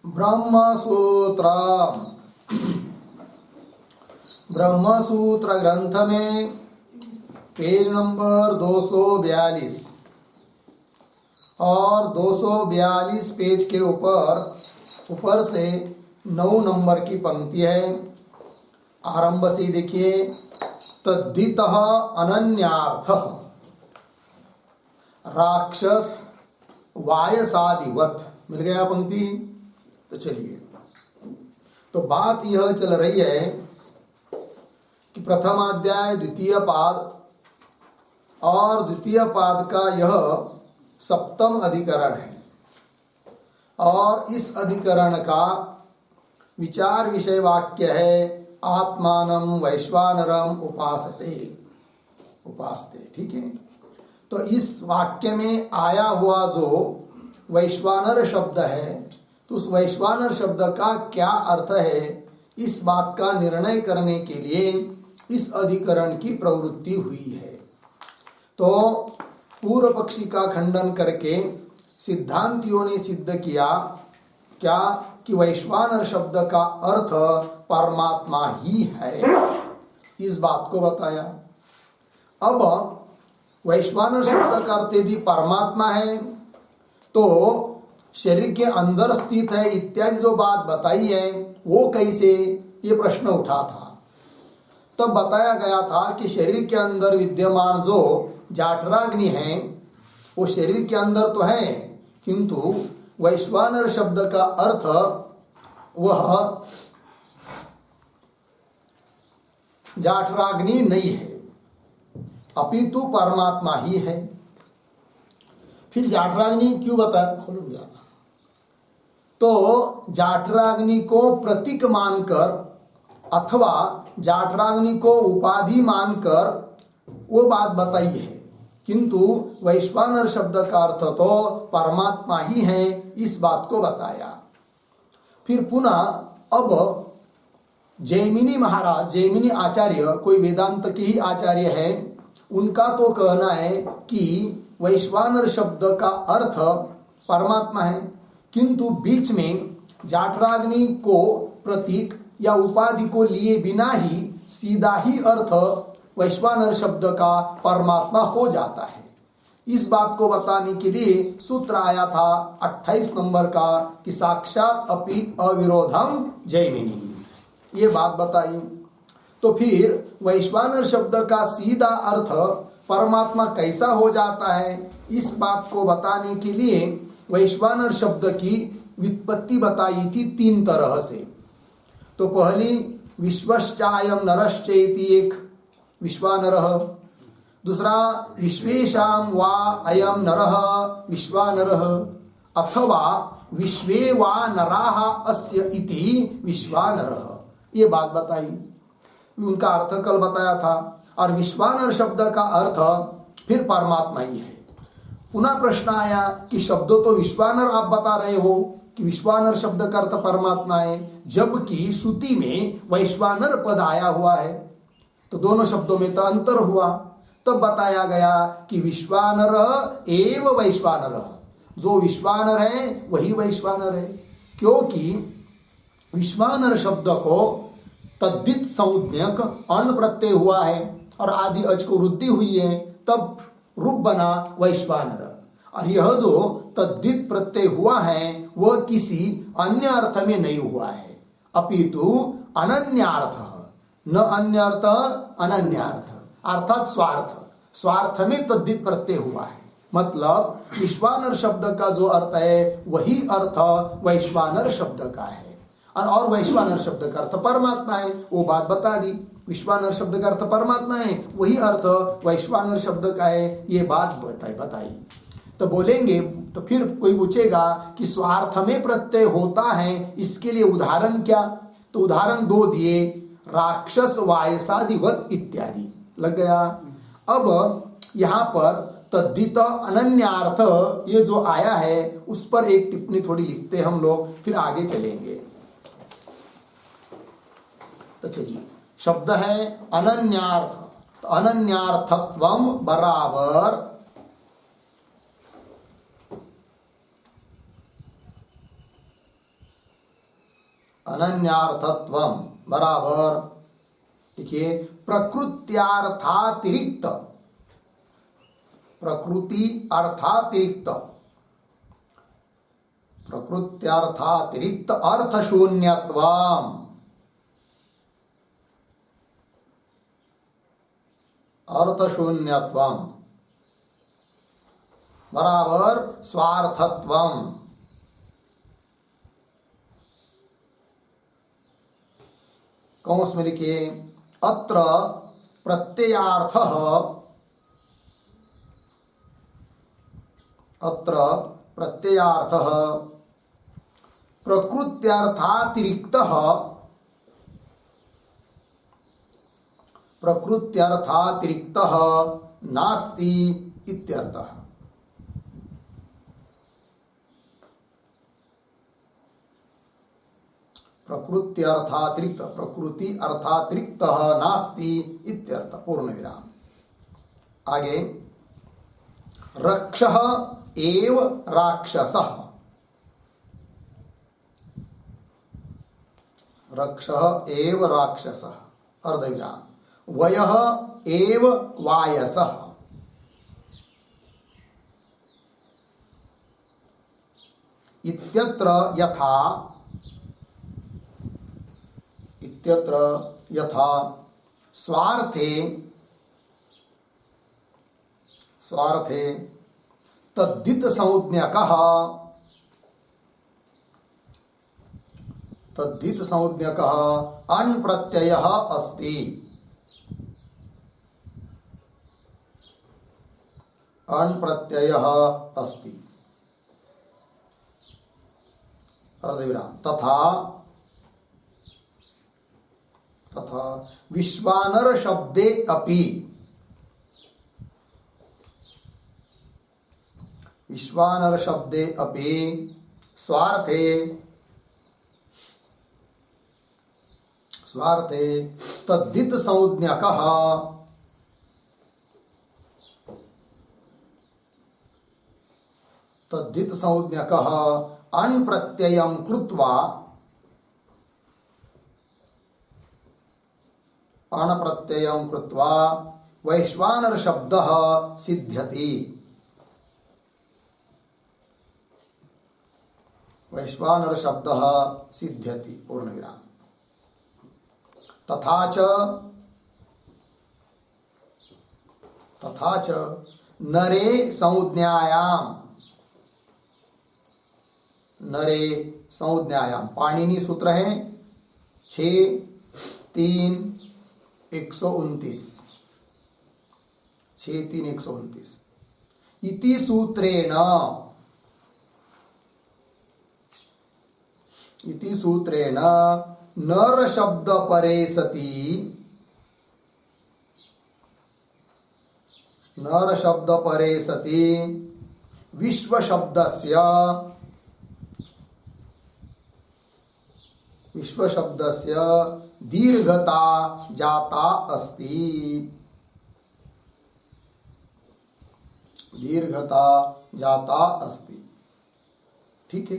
ब्रह्मसूत्र ब्रह्मसूत्र ग्रंथ में page number 242 और 242 पेज के ऊपर से 9 नंबर की पंक्ति है। आरंभ से देखिए, तद्धितः अनन्यार्थः राक्षस वायसादिवत। मिल गया पंक्ति? तो चलिए, तो बात यह चल रही है कि प्रथम अध्याय द्वितीय पाद और द्वितीय पाद का यह सप्तम अधिकरण है और इस अधिकरण का विचार विषय वाक्य है आत्मानं वैश्वानरम उपासते। ठीक है। तो इस वाक्य में आया हुआ जो वैश्वानर शब्द है, तो उस वैश्वानर शब्द का क्या अर्थ है, इस बात का निर्णय करने के लिए इस अधिकरण की प्रवृत्ति हुई है। तो पूर्व पक्षी का खंडन करके सिद्धांतियों ने सिद्ध किया क्या कि वैश्वानर शब्द का अर्थ परमात्मा ही है, इस बात को बताया। अब वैश्वानर शब्द का अर्थ यदि परमात्मा है तो शरीर के अंदर स्थित है इत्यादि जो बात बताई है वो कैसे, ये प्रश्न उठा था। तब बताया गया था कि शरीर के अंदर विद्यमान जो जाठराग्नि है वो शरीर के अंदर तो है, किंतु वैश्वानर शब्द का अर्थ वह जाठराग्नि नहीं है, अपितु परमात्मा ही है। फिर जाठराग्नि क्यों बताया, खोलो जाना। तो जाठराग्नि को प्रतीक मानकर अथवा जाठराग्नि को उपाधि मानकर वो बात बताई है, किंतु वैश्वानर शब्द का अर्थ तो परमात्मा ही है, इस बात को बताया। फिर पुनः अब जैमिनी महाराज, जैमिनी आचार्य, कोई वेदांत के ही आचार्य है, उनका तो कहना है कि वैश्वानर शब्द का अर्थ परमात्मा है, किंतु बीच में जाठराग्नि को प्रतीक या उपाधि को लिए बिना ही सीधा ही अर्थ वैश्वानर शब्द का परमात्मा हो जाता है। इस बात को बताने के लिए सूत्र आया था 28 नंबर का कि साक्षात अपि अविरोधम जैमिनी, ये बात बताई। तो फिर वैश्वानर शब्द का सीधा अर्थ परमात्मा कैसा हो जाता है, इस बात को बताने के लिए वैश्वानर शब्द की व्युत्पत्ति बताई थी 3 तरह से। तो पहली विश्वश्चायम नरश्चेति एक विश्वानरः, दूसरा विश्वेशाम वा अयम नरः विश्वानरः, अथवा विश्वे वा नराः अस्य इति विश्वानरः, ये बात बताई। उनका अर्थ कल बताया था। और विश्वानर शब्द का अर्थ फिर परमात्मा ही है। पुनः प्रश्न आया कि शब्द तो विश्वानर आप बता रहे हो कि विश्वानर शब्द का अर्थ परमात्मा है, जबकि श्रुति में वैश्वानर पद आया हुआ है, तो दोनों शब्दों में तो अंतर हुआ। तब बताया गया कि विश्वानर एव वैश्वानर, जो विश्वानर है वही वैश्वानर है, क्योंकि विश्वानर शब्द को तद्धित संज्ञक अन प्रत्यय हुआ है और आदि अज को वृद्धि हुई है, तब रूप बना वैश्वानर। और यह जो तद्धित प्रत्यय हुआ है वह किसी अन्य अर्थ में नहीं हुआ है, अपितु अनन्यार्थ, न अन्यर्थ अनन्यार्थ, अर्थात स्वार्थ में तद्धित प्रत्यय हुआ है। मतलब विश्वानर शब्द का जो अर्थ है वही अर्थ वैश्वानर शब्द का है, और वैश्वानर शब्द का अर्थ परमात्मा है, वो बात बता दी। विश्वानर शब्द का अर्थ परमात्मा है, वही अर्थ वैश्वानर शब्द का है, ये बात बताई। तो बोलेंगे, तो फिर कोई पूछेगा कि स्वार्थ में प्रत्यय होता है, इसके लिए उदाहरण क्या? तो उदाहरण 2 दिए, राक्षस वायसादिवत इत्यादि। लग गया। अब यहाँ पर तद्धित अनन्यार्थ ये जो आया है उस पर एक टिप्पणी थोड़ी लिखते हैं हम लोग, फिर आगे चलेंगे। तो चलिए, शब्द है अनन्यार्थ, तो अनन्यार्थत्वम बराबर अनन्यार्थत्वम बराबर, देखिए प्रकृत्यार्थातिरिक्त, प्रकृति अर्थातिरिक्त, प्रकृत्यार्थातिरिक्त अर्थशून्यत्वम, अर्थशून्यत्वम बराबर स्वार्थत्वम। कौंस में लिखिए अत्र प्रत्ययार्थः, अत्र प्रत्ययार्थः प्रकृत्यर्थातिरिक्तः, प्रकृत्यर्थातिरिक्तः नास्ति इत्यर्थः। प्रकृत्यर्थातिरिक्त, प्रकृति अर्थातिरिक्त नास्ति इत्यर्थ, पूर्ण विराम। आगे रक्षः एव राक्षसः, रक्षः एव राक्षसः अर्धविराम। वयः एव वायसः, इत्यत्र यथा, इत्यत्र यथा स्वार्थे, स्वार्थे तद्धित संज्ञकः, तद्धित संज्ञकः अन् प्रत्ययः अस्ति, अन् प्रत्ययः अस्ति अर्धविराम। तथा, तथा विश्वानर शब्दे अपि, विश्वानर शब्दे अपि स्वार्थे, स्वार्थे तद्धित संज्ञकः, तद्धित संज्ञकः अन् प्रत्ययं कृत्वा, अण प्रत्ययं कृत्वा वैश्वानर शब्दः सिद्ध्यति, वैश्वानर शब्दः सिद्ध्यति पूर्णविराम। तथा च, तथा च नरे संज्ञायाम, नरे संज्ञायाम पाणिनि सूत्र है 6-3-129, 6-3-129 इति सूत्रेण, इति सूत्रेण नर शब्द परे सति, नर शब्द परे सति विश्व शब्दस्य, विश्व शब्दस्य दीर्घता जाता अस्ति, दीर्घता जाता अस्ति। ठीक है,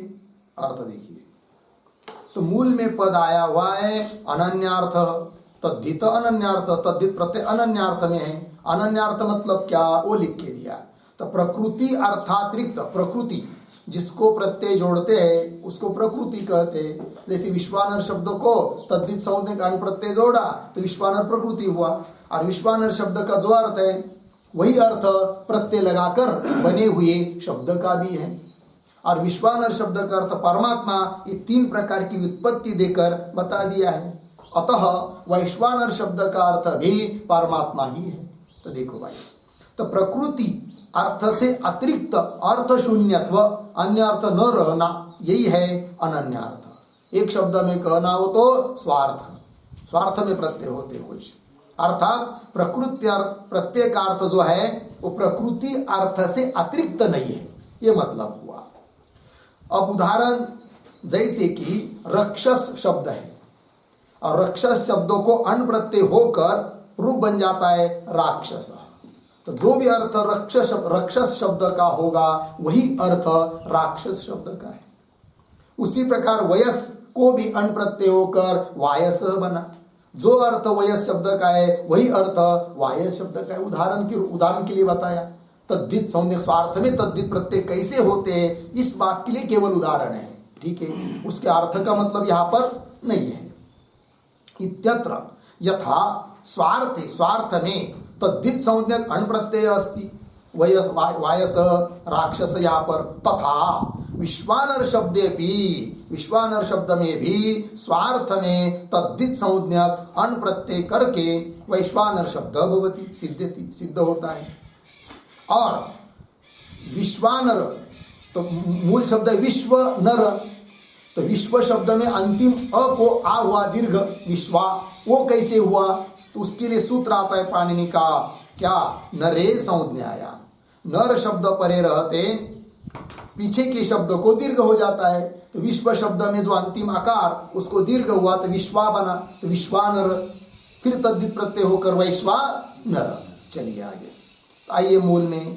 अर्थ देखिए। तो मूल में पद आया हुआ है अनन्यार्थ, तद्धित अनन्यार्थ, तद्धित प्रत्यय अनन्यार्थ में है। अनन्यार्थ मतलब क्या, वो लिख के दिया। तो प्रकृति अर्थातिरिक्त, प्रकृति जिसको प्रत्यय जोड़ते हैं उसको प्रकृति कहते हैं। जैसे विश्वानर शब्द को तद्धित संज्ञक अन प्रत्यय जोड़ा तो विश्वानर प्रकृति हुआ, और विश्वानर शब्द का जो अर्थ है वही अर्थ प्रत्यय लगाकर बने हुए शब्द का भी है। और विश्वानर शब्द का अर्थ परमात्मा, ये 3 प्रकार की व्युत्पत्ति देकर बता दिया है। अतः वैश्वानर शब्द का अर्थ भी परमात्मा ही है। तो देखो भाई, तो प्रकृति अर्थ से अतिरिक्त अर्थ शून्यत्व, अन्य अर्थ न रहना, यही है अनन्यार्थ। एक शब्द में कहना हो तो स्वार्थ, स्वार्थ में प्रत्यय होते कुछ, अर्थात प्रकृति प्रत्यय का अर्थ जो है वो प्रकृति अर्थ से अतिरिक्त नहीं है, ये मतलब हुआ। अब उदाहरण, जैसे कि रक्षस शब्द है और रक्षस शब्दों को अन प्रत्यय होकर रूप बन जाता है राक्षस। तो जो भी अर्थ रक्षस शब्द का होगा वही अर्थ राक्षस शब्द का है। उसी प्रकार वयस को भी अण प्रत्यय होकर वायस बना। जो अर्थ वयस शब्द का है वही अर्थ वायस शब्द का है। उदाहरण के लिए बताया। तद्धित सौम्य स्वार्थ में तद्धित प्रत्यय कैसे होते हैं इस बात के लिए केवल उदाहरण है, ठीक है, उसके अर्थ का मतलब यहाँ पर नहीं है। इत्यत्र यथा स्वार्थे स्वार्थ में तद्धित संज्ञक अण प्रत्यय अस्ति वयस वायस राक्षस यहाँ पर, तथा विश्वानर शब्दे भी विश्वानर शब्द में भी स्वार्थ में तद्धित संज्ञक अण प्रत्यय करके वैश्वानर शब्द भवति सिद्ध्यति सिद्ध होता है। और विश्वानर तो मूल शब्द है विश्व नर, तो विश्व शब्द में अंतिम अ को आ हुआ दीर्घ विश्वा, वो कैसे हुआ? तो उसके लिए सूत्र आता है पाणिनि का, क्या? नरे संज्ञाया। नर शब्द परे रहते पीछे के शब्द को दीर्घ हो जाता है, तो विश्व शब्द में जो अंतिम आकार उसको दीर्घ हुआ तो विश्वा बना, तो विश्वानर, फिर तद्धित प्रत्यय होकर वैश्वा नर। चलिए आगे, आइए मूल में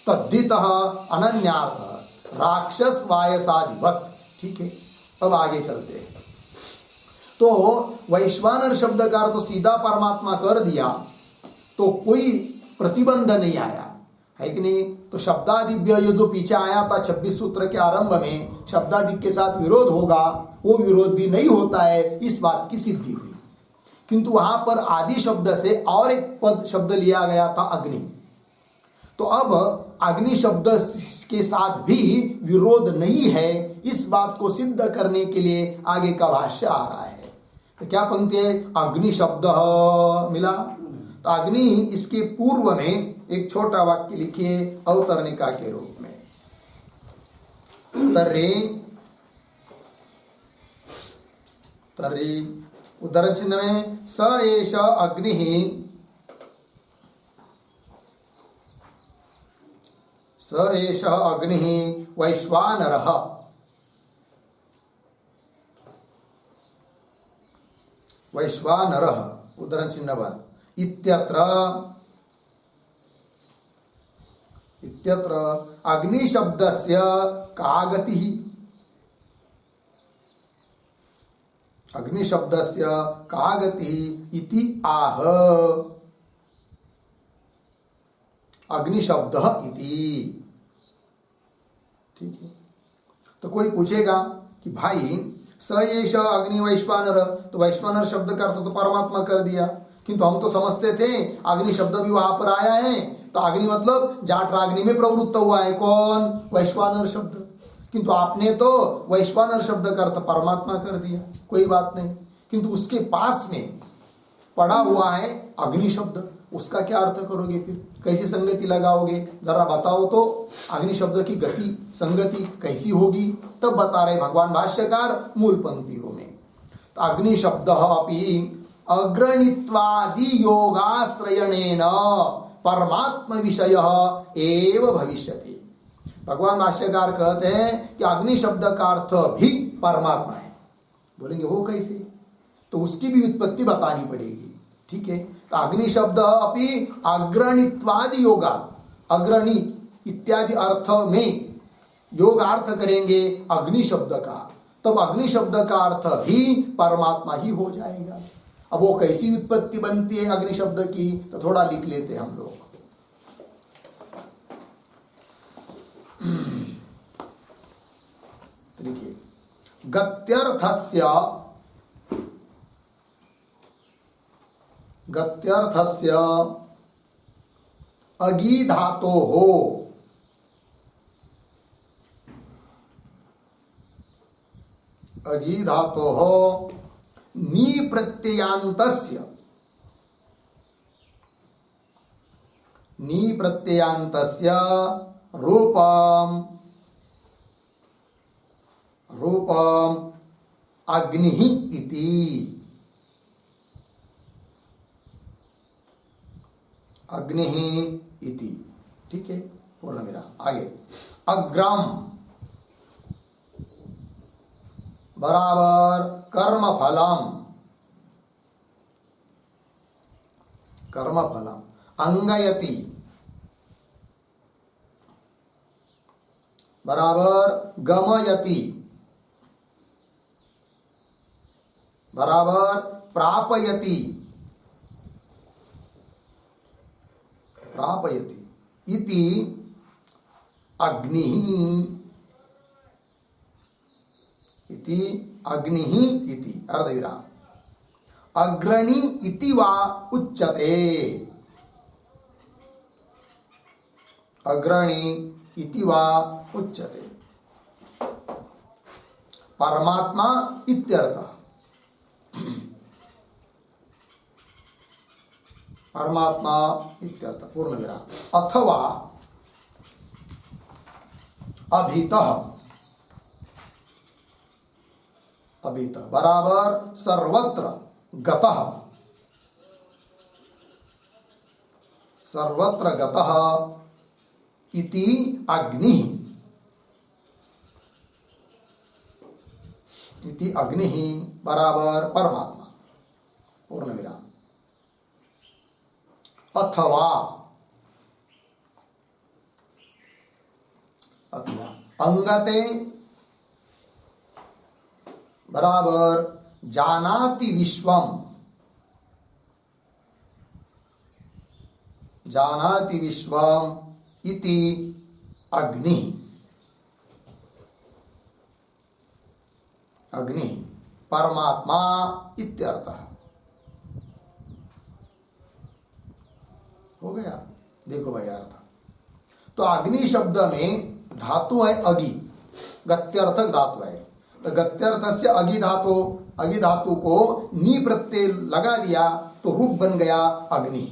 तद्धित अनन्यार्थ राक्षस वायसादिवत, ठीक है। अब आगे चलते हैं। तो वैश्वानर शब्द का अर्थ सीधा परमात्मा कर दिया तो कोई प्रतिबंध नहीं आया, है कि नहीं? तो शब्दादिव्य ये जो पीछे आया था 26 सूत्र के आरंभ में, शब्दादि के साथ विरोध होगा, वो विरोध भी नहीं होता है, इस बात की सिद्धि हुई। किंतु वहां पर आदि शब्द से और एक पद शब्द लिया गया था अग्नि, तो अब अग्नि शब्द के साथ भी विरोध नहीं है, इस बात को सिद्ध करने के लिए आगे का भाष्य आ रहा है। तो क्या पंक्ति है? अग्नि शब्द मिला, तो अग्नि इसके पूर्व में एक छोटा वाक्य लिखिए अवतरणिका के रूप में। तर्हि उद्धरण चिन्ह में स एष अग्नि स एष अग्नि वैश्वानरः वैश्वानरः उद्धरण चिन्ह बन इत्यत्र अग्नि शब्दस्य का गतिः अग्नि शब्दस्य का गतिः इति आह अग्नि शब्द इति, ठीक है। तो कोई पूछेगा कि भाई स एष अग्नि वैश्वानर, तो वैश्वानर शब्द का अर्थ तो परमात्मा कर दिया, किंतु हम तो समझते थे अग्नि शब्द भी वहां पर आया है, तो अग्नि मतलब जाठराग्नि में प्रवृत्त हुआ है कौन? वैश्वानर शब्द, किंतु आपने तो वैश्वानर शब्द का अर्थ परमात्मा कर दिया, कोई बात नहीं। किंतु उसके पास में पड़ा हुआ है अग्नि शब्द, उसका क्या अर्थ करोगे? फिर कैसी संगति लगाओगे? जरा बताओ तो। अग्नि शब्द की गति संगति कैसी होगी? तब बता रहे भगवान भाष्यकार मूल पंक्तियों में। तो अग्नि शब्द अपि अग्रणित्वादि योगाश्रयणेन परमात्म विषय एव भविष्यति। भगवान भाष्यकार कहते हैं कि अग्नि शब्द का अर्थ भी परमात्मा है। बोलेंगे वो कैसे? तो उसकी भी उत्पत्ति बतानी पड़ेगी, ठीक है। तो अग्नि शब्द अपि अग्रणित्वादि योगा, अग्रणी इत्यादि अर्थ में योगार्थ करेंगे अग्नि शब्द का, तब अग्नि शब्द का अर्थ भी परमात्मा ही हो जाएगा। अब वो कैसी उत्पत्ति बनती है अग्नि शब्द की, तो थोड़ा लिख लेते हैं हम लोग। देखिए, गत्यर्थस्य अगी धातो हो अगी धातो हो नी प्रत्ययान्तस्य रूपम अग्नि इति। अग्नि इति, ठीक है, पूर्ण विराम। आगे अग्रम बराबर कर्मफलम अंगयति बराबर गमयति बराबर प्रापयति, प्रापयति इति अग्निः, इति अग्निः इति अर्धविराम, अग्रणी इति वा उच्यते, अग्रणी इति वा उच्यते। परमात्मा इत्यर्थः, परमात्मा इत्यर्थ पूर्ण विराम। अथवा अभितः, अभितः बराबर सर्वत्र गतः, सर्वत्र गतः इति अग्निः, इति अग्निः बराबर परमात्मा पूर्ण विराम। अथवा, अथवा अंगते बराबर जानाति विश्वम, जानाति विश्वम इति अग्नि, अग्नि परमात्मा इत्यर्थः। हो गया, देखो भाई अर्थ। तो अग्नि शब्द में धातु है अगि, गत्यर्थक धातु है। तो गत्यर्थ से अगि धातु, अगि धातु को नी प्रत्यय लगा दिया तो रूप बन गया अग्नि।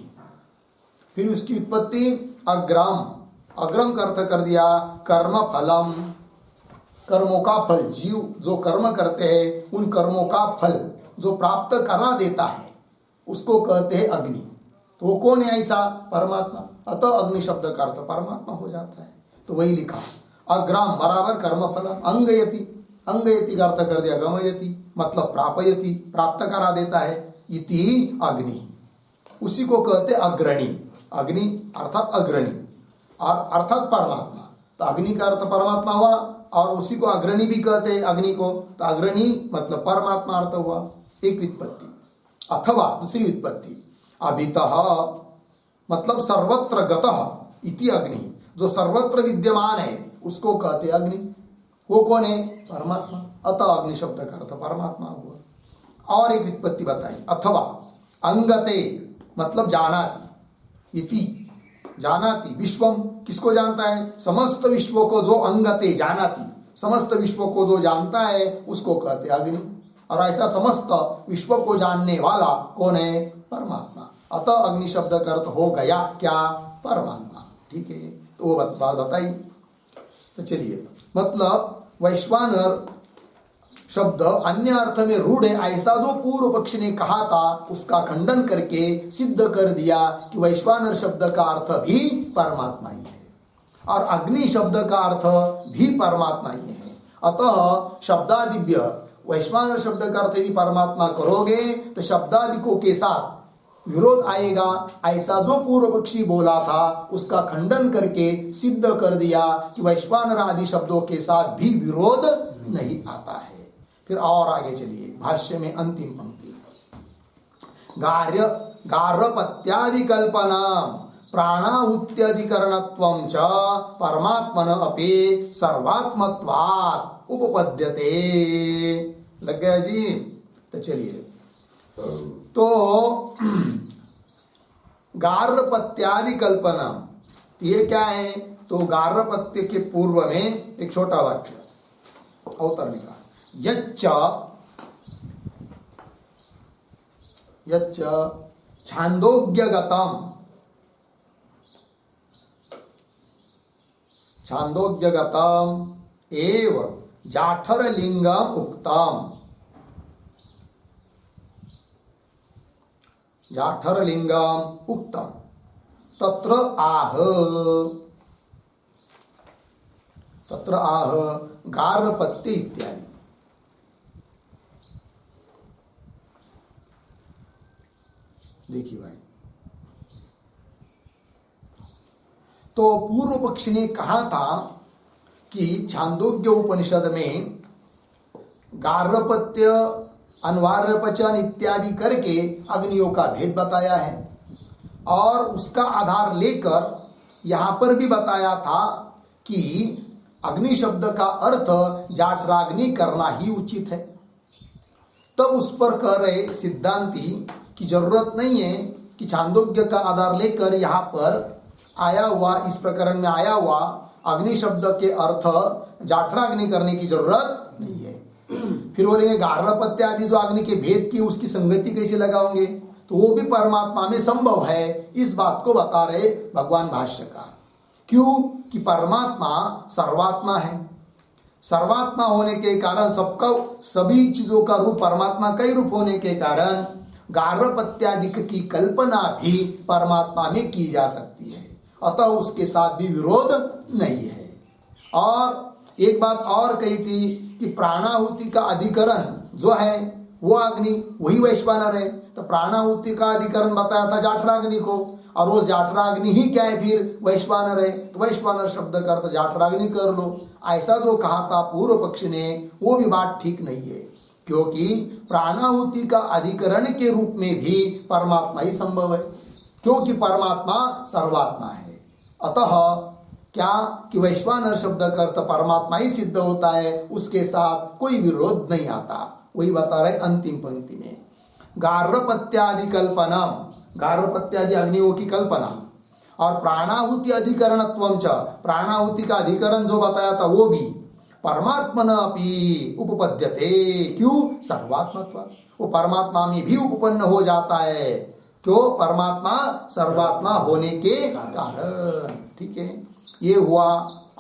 फिर उसकी उत्पत्ति अग्रम, अग्रम का अर्थ कर दिया कर्म फलम, कर्मों का फल। जीव जो कर्म करते हैं उन कर्मों का फल जो प्राप्त करा देता है उसको कहते हैं अग्नि। तो वो कौन है ऐसा? परमात्मा। अतः अग्नि शब्द का अर्थ परमात्मा हो जाता है। तो वही लिखा अग्राम बराबर कर्म फलम, अंगयति, अंगयति का अर्थ कर दिया गमयति, मतलब प्रापयति, प्राप्त करा देता है। इति अग्नि, उसी को कहते अग्रणी। अग्नि अर्थात अग्रणी और अर्थात परमात्मा। तो अग्नि का अर्थ परमात्मा हुआ और उसी को अग्रणी भी कहते हैं अग्नि को। तो अग्रणी मतलब परमात्मा अर्थ हुआ। एक व्युत्पत्ति। अथवा दूसरी व्युत्पत्ति अभितः मतलब सर्वत्र गतः इति अग्नि, जो सर्वत्र विद्यमान है उसको कहते अग्नि। वो कौन है? परमात्मा। अतः अग्नि शब्द का अर्थ परमात्मा हुआ। और एक व्युत्पत्ति बताई अथवा अंगते मतलब जानाति, इति जानाति विश्वम, किसको जानता है? समस्त विश्व को जो अंगते जानाति, समस्त विश्व को जो जानता है उसको कहते अग्नि। और ऐसा समस्त विश्व को जानने वाला कौन है? परमात्मा। अतः अग्नि शब्द का अर्थ हो गया क्या? परमात्मा। ठीक है, तो वो बात बताई। तो चलिए, मतलब वैश्वानर शब्द अन्य अर्थ में रूढ़ है ऐसा जो पूर्व पक्षी ने कहा था उसका खंडन करके सिद्ध कर दिया कि वैश्वानर शब्द का अर्थ भी परमात्मा ही है और अग्नि शब्द का अर्थ भी परमात्मा ही है। अतः शब्दादिव्य वैश्वानर शब्द का अर्थ यदि परमात्मा करोगे तो शब्दादिकों के साथ विरोध आएगा। ऐसा जो पूर्व पक्षी बोला था उसका खंडन करके सिद्ध कर दिया कि वैश्वानर आदि शब्दों के साथ भी विरोध नहीं आता है। फिर और आगे चलिए, भाष्य में अंतिम पंक्ति गार्य गार्हपत्यादि कल्पना प्राणाहुत्यधिकरणत्वं च परमात्मन अपि सर्वात्मत्वात् उपपद्यते। लग गया जी? तो चलिए, तो गार्हपत्यादि कल्पना ये क्या है? तो गार्हपत्य के पूर्व में एक छोटा वाक्य अवतरने का, यच्च यच्च छांदोग्यगतम, छांदोग्यगतम एव जाठरलिंगम उक्तम, जाठरलिंगम उक्तम तत्र आह, तत्र आह गार्हपत्य इत्यादि। देखिए भाई, तो पूर्व पक्षी ने कहा था कि छांदोग्य उपनिषद में गार्हपत्य अनिवार्य पचन इत्यादि करके अग्नियों का भेद बताया है। और उसका आधार लेकर यहाँ पर भी बताया था कि अग्नि शब्द का अर्थ जाठराग्नि करना ही उचित है। तब उस पर कह रहे सिद्धांती की जरूरत नहीं है कि छांदोग्य का आधार लेकर यहाँ पर आया हुआ, इस प्रकरण में आया हुआ अग्नि शब्द के अर्थ जाठराग्नि करने की जरूरत नहीं है। फिर बोलेंगे गार्हपत्य आदि जो अग्नि के भेद की उसकी संगति कैसे लगाओगे, तो वो भी परमात्मा में संभव है। इस बात को बता रहे भगवान भाष्यकार। क्यों कि परमात्मा सर्वात्मा है। सर्वात्मा होने के कारण सबका सभी चीजों का रूप परमात्मा का ही रूप होने के कारण गार्हपत्यादिक की कल्पना भी परमात्मा में की जा सकती है। अतः उसके साथ भी विरोध नहीं है। और एक बात और कही थी कि प्राणाहुति का अधिकरण जो है वो अग्नि, वही वैश्वानर है। तो प्राणाहुति का अधिकरण बताया था जाठराग्नि को, और वो जाठराग्नि ही क्या है फिर वैश्वानर है। तो वैश्वानर शब्द का अर्थ जाठराग्नि कर लो। ऐसा जो कहा था पूर्व पक्ष ने वो भी बात ठीक नहीं है, क्योंकि प्राणाहुति का अधिकरण के रूप में भी परमात्मा ही संभव है, क्योंकि परमात्मा सर्वात्मा है। अतः क्या कि वैश्वानर शब्द का अर्थ परमात्मा ही सिद्ध होता है, उसके साथ कोई विरोध नहीं आता। वही बता रहे अंतिम पंक्ति में, गार्हपत्यादि कल्पना, गार्हपत्यादि अग्नियों की कल्पना और प्राणाहुति अधिकरणत्वं च, प्राणाहुति का अधिकरण जो बताया था वो भी परमात्मन अपि उपपद्यते। क्यों? सर्वात्मत्व, वो परमात्मा में भी उपपन्न हो जाता है। क्यों? परमात्मा सर्वात्मा होने के कारण। ठीक है, ये हुआ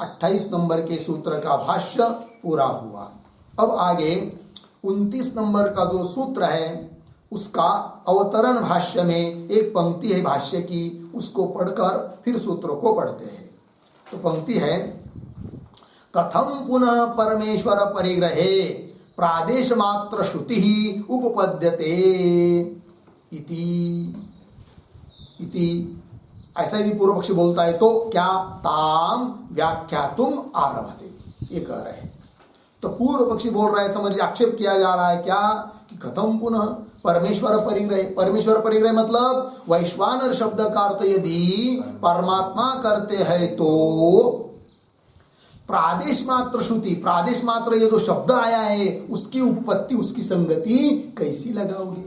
28 नंबर के सूत्र का भाष्य पूरा हुआ। अब आगे 29 नंबर का जो सूत्र है उसका अवतरण भाष्य में एक पंक्ति है भाष्य की, उसको पढ़कर फिर सूत्र को पढ़ते हैं। तो पंक्ति है, कथम पुनः परमेश्वर परिग्रहे प्रादेश मात्र श्रुति ही उपपद्यते इति। ऐसा यदि पूर्व पक्षी बोलता है तो क्या ताम व्याख्यातुम आरभते, ये कह रहे हैं। तो पूर्व पक्षी बोल रहा है, समझ आक्षेप किया जा रहा है क्या कि कथम पुनः परमेश्वर परिग्रह। परमेश्वर परिग्रह मतलब वैश्वानर शब्द का अर्थ यदि परमात्मा करते हैं तो प्रादेश मात्र श्रुति, प्रादेश मात्र ये जो शब्द आया है उसकी उपपत्ति, उसकी संगति कैसी लगाओगे?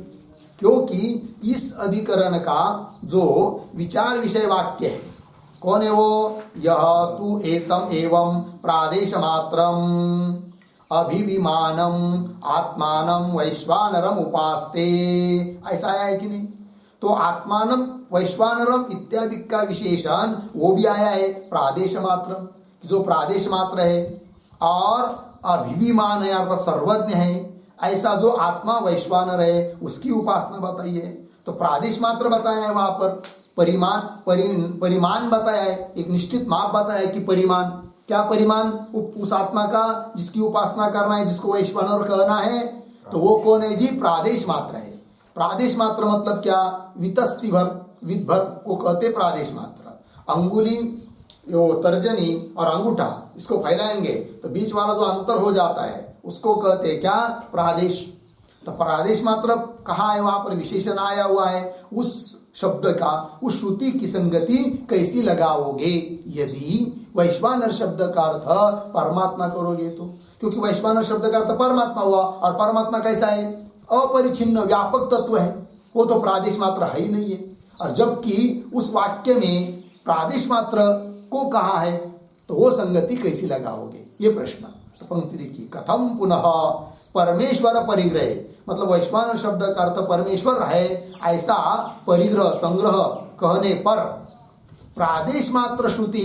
क्योंकि इस अधिकरण का जो विचार विषय वाक्य है कौन है वो, यह तु एतम एवं प्रादेश मात्रम अभिविमानम आत्मानम वैश्वानरम उपास्ते, ऐसा आया है कि नहीं? तो आत्मानम वैश्वानरम इत्यादि का विशेषण वो भी आया है प्रादेश मात्रम, जो प्रादेश मात्र है, और अभिविमान है अर्थात सर्वज्ञ है। ऐसा जो आत्मा वैश्वानर है उसकी उपासना बताइए। तो प्रादेश मात्र बताया है, वहां पर परिमाण बताया है, एक निश्चित माप बताया है कि परिमाण, क्या परिमाण उस आत्मा का जिसकी उपासना करना है, जिसको वैश्वानर कहना है, तो वो कौन है जी? प्रादेश मात्र है। प्रादेश मात्र मतलब क्या? वितस्ति भर, विद भर को कहते प्रादेश मात्र। अंगुली, यो तर्जनी और अंगूठा इसको फैलाएंगे तो बीच वाला जो अंतर हो जाता है उसको कहते हैं क्या? प्रादेश। तो प्रादेश मात्र कहाँ है? वहां पर विशेषण आया हुआ है। उस शब्द का उस श्रुति की संगति कैसी लगाओगे यदि वैश्वानर शब्द का अर्थ परमात्मा करोगे तो? क्योंकि वैश्वानर शब्द का अर्थ परमात्मा हुआ, और परमात्मा कैसा है? अपरिछिन्न व्यापक तत्व है, वो तो प्रादेश मात्र है ही नहीं है। और जबकि उस वाक्य में प्रादेश मात्र को कहा है तो वो संगति कैसी लगाओगे, ये प्रश्न। तो पंक्ति देखिए, कथम पुनः परमेश्वर परिग्रह, मतलब वैश्वानर शब्द का अर्थ परमेश्वर है, ऐसा परिग्रह संग्रह कहने पर प्रादेश मात्र श्रुति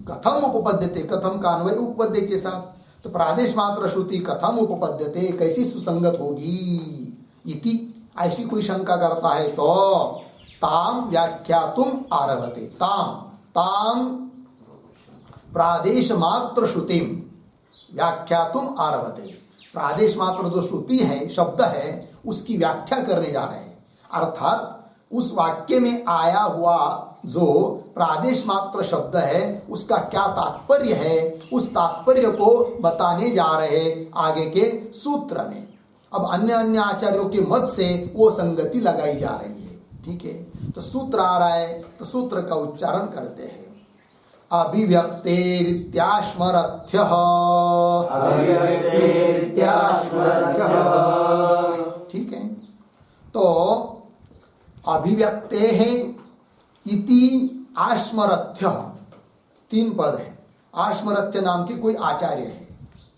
कथम उपपद्यते, कथम का अन्वय उपपद्य के साथ, तो प्रादेश मात्र श्रुति कथम उपपद्यते, कैसी सुसंगत होगी इति, ऐसी कोई शंका करता है तो ताम व्याख्यातुम आरभते, ताम प्रादेश मात्र श्रुतिम व्याख्यातुम आरभते। प्रादेश मात्र जो श्रुति है, शब्द है, उसकी व्याख्या करने जा रहे हैं। अर्थात उस वाक्य में आया हुआ जो प्रादेश मात्र शब्द है उसका क्या तात्पर्य है, उस तात्पर्य को बताने जा रहे आगे के सूत्र में। अब अन्य अन्य आचार्यों के मत से वो संगति लगाई जा रही है। ठीक है, तो सूत्र आ रहा है, तो सूत्र का उच्चारण करते हैं। अभिव्यक्तेरित्याश्मरथ्यः, ठीक है। तो अभिव्यक्तेः इति आश्मरथ्य, 3 पद है। आश्मरथ्य नाम के कोई आचार्य है,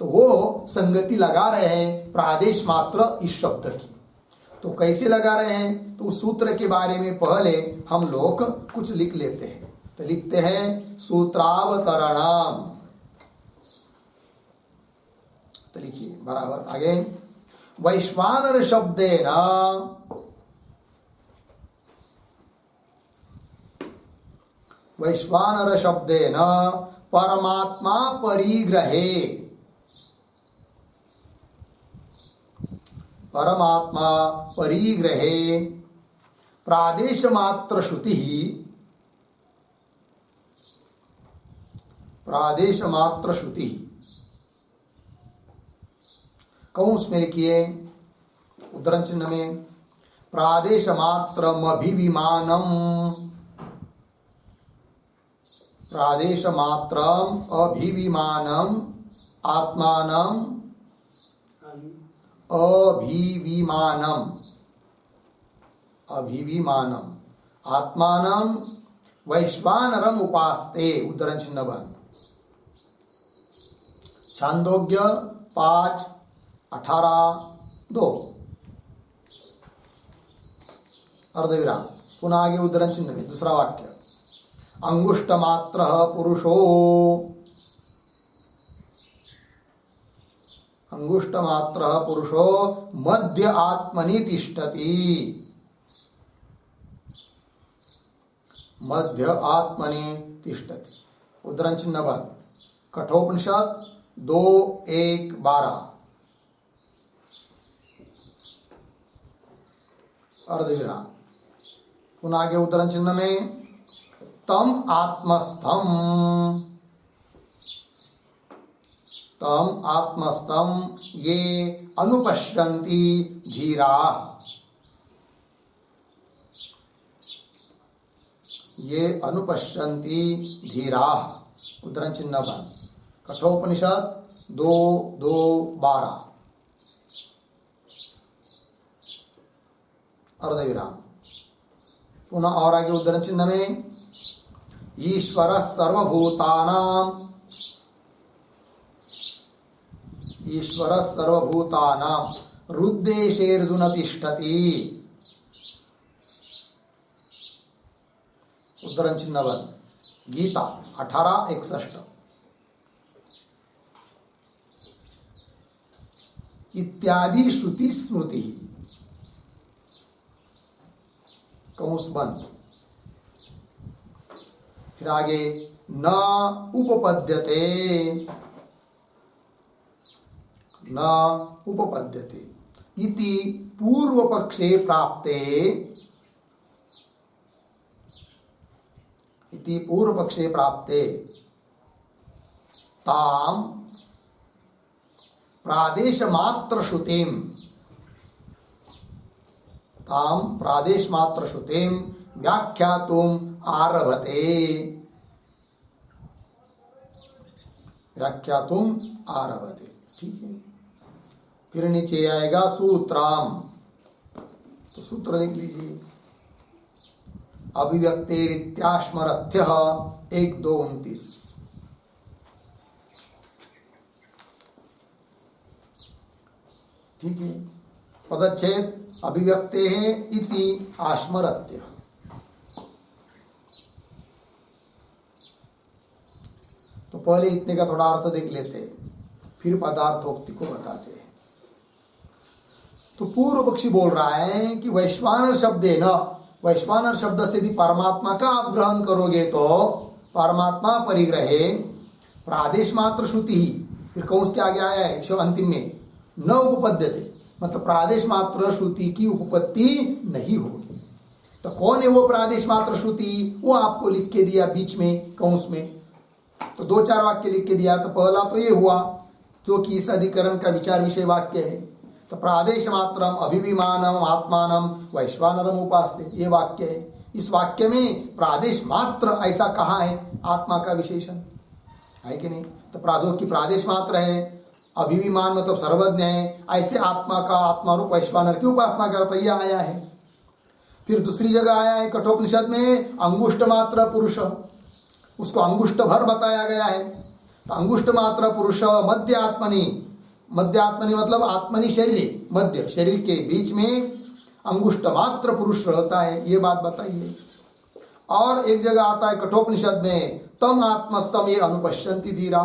तो वो संगति लगा रहे हैं प्रादेश मात्र इस शब्द की। तो कैसे लगा रहे हैं, तो उस सूत्र के बारे में पहले हम लोग कुछ लिख लेते हैं। तो लिखते हैं सूत्रावतरणम, तो लिखिए बराबर आगे। वैश्वानर शब्देन, वैश्वानर शब्देन परमात्मा परिग्रहे, परमात्मा परिग्रहे प्रादेश मात्र श्रुति, प्रादेश मात्र श्रुति, कौंस में लिखिए उद्धरण चिन्ह में, प्रादेश मात्रम अभिविमानम, प्रादेश मात्रम अभिविमानम आत्मानम, अभिविमानम, अभिविमानम आत्मानम वैश्वानरम उपास्ते, उद्धरण चिन्ह बंद। छांदोग्य 5:18-2, अर्धविराम, पुनः आगे उद्धरण चिन्ह में दूसरा वाक्य। अंगुष्ठ मात्र पुरुषो, अंगुष्ठ मात्र पुरुषो मध्य आत्मनि तिष्ठति, मध्य आत्मनि तिष्ठति, उद्धरण चिन्ह बंद। कठोपनिषद 2:1-12, अर्धविराम, पुनः आगे उद्धरण चिन्ह में तम आत्मस्थम, तम आत्मस्थम ये अनुपश्यन्ति धीरा, ये अनुपश्यन्ति धीरा, उद्धरण चिन्ह बंद। कठोपनिषद 2:2-12, अर्धविराम, पुनः और आगे उद्धरण चिन्ह में ईश्वर सर्वभूतानां, ईश्वर सर्वभूतानां हृद्देशेऽर्जुन तिष्ठति, उद्धरण चिन्ह बंद। गीता 18:61, इत्यादि श्रुति स्मृति, कौंस बंद। फिर आगे न उपपद्यते, न उपपद्यते इति पूर्व पक्षे प्राप्ते, इति पूर्व पक्षे प्राप्ते ताम प्रादेश मात्र श्रुतिम, ताम प्रादेश मात्र श्रुतिम व्याख्यातुम आरभते, व्याख्यातुम आरभते, ठीक है। फिर नीचे आएगा सूत्राम, तो सूत्र लिख लीजिए। अभिव्यक्तेरित्याश्मरथ्यः 1-2-29, ठीक है। पदच्छेद अभिव्यक्तेः इति आश्मरथ्यः, तो पहले इतने का थोड़ा अर्थ देख लेते हैं, फिर पदार्थोक्ति को बताते हैं। तो पूर्व पक्षी बोल रहा है कि वैश्वानर शब्द है ना, वैश्वानर शब्द से यदि परमात्मा का आप ग्रहण करोगे तो परमात्मा परिग्रहे प्रादेश मात्र श्रुति ही, फिर कौन के आगे आया है शिव अंतिम में न उपपद्यते, मतलब प्रादेश मात्र श्रुति की उपपत्ति नहीं होगी। तो कौन है वो प्रादेश मात्र श्रुति, वो आपको लिख के दिया बीच में कौंस में, तो 2-4 वाक्य लिख के दिया। तो पहला तो ये हुआ जो कि इस अधिकरण का विचार विषय वाक्य है। तो प्रादेश मात्रम अभिविमानम आत्मानम वैश्वानरम उपासते, ये वाक्य है। इस वाक्य में प्रादेश मात्र ऐसा कहा है, आत्मा का विशेषण है कि नहीं? तो प्रादो की प्रादेश मात्र है, अभिविमान मतलब सर्वज्ञ है, ऐसे आत्मा का आत्मारूप वैश्वानर की उपासना करता, यह आया है। फिर दूसरी जगह आया है कठोपनिषद में अंगुष्ठ मात्र पुरुष, उसको अंगुष्ठ भर बताया गया है। तो अंगुष्ठ मात्र पुरुष मध्य आत्मनि, मध्य आत्मनि मतलब आत्मनि शरीर, मध्य शरीर के बीच में अंगुष्ठ मात्र पुरुष रहता है, ये बात बताइए। और एक जगह आता है कठोपनिषद में तम आत्मस्तम ये अनुपश्यंति धीरा,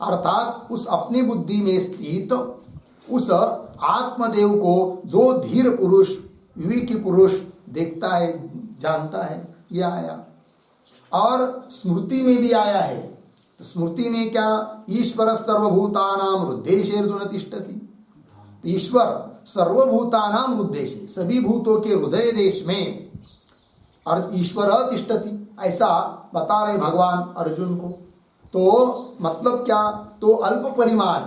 अर्थात उस अपनी बुद्धि में स्थित उस आत्मदेव को जो धीर पुरुष विवेकी पुरुष देखता है, जानता है, यह आया। और स्मृति में भी आया है। तो स्मृति में क्या, ईश्वर सर्वभूतानां हृदयेषु तिष्ठति, ईश्वर सर्वभूतानां हृदयेषु, सभी भूतों के हृदय देश में, और ईश्वर तिष्ठति ऐसा बता रहे भगवान अर्जुन को। तो मतलब क्या, तो अल्प परिमाण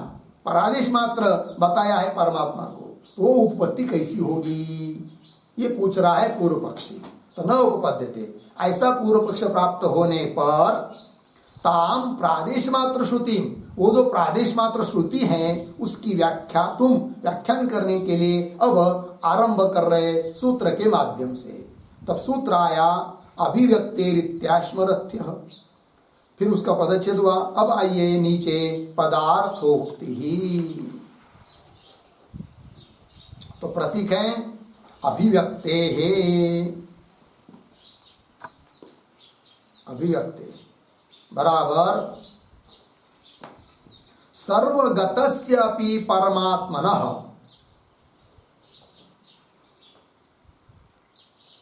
परादेश मात्र बताया है परमात्मा को, तो उपपत्ति कैसी होगी, ये पूछ रहा है पूर्व पक्षी। तो न उपपद्यते, ऐसा पूर्व पक्ष प्राप्त होने पर ताम प्रादेश मात्र श्रुति, वो जो प्रादेश मात्र श्रुति है उसकी व्याख्या तुम व्याख्यान करने के लिए अब आरंभ कर रहे सूत्र के माध्यम से। तब सूत्र आया अभिव्यक्तिरित्याश्मरथ्य, फिर उसका पदच्छेद हुआ। अब आइए नीचे पदार्थोक्ति ही, तो प्रतीक है अभिव्यक्ते है, अभिव्यक्ते बराबर सर्वगतस्य अपि परमात्मनः,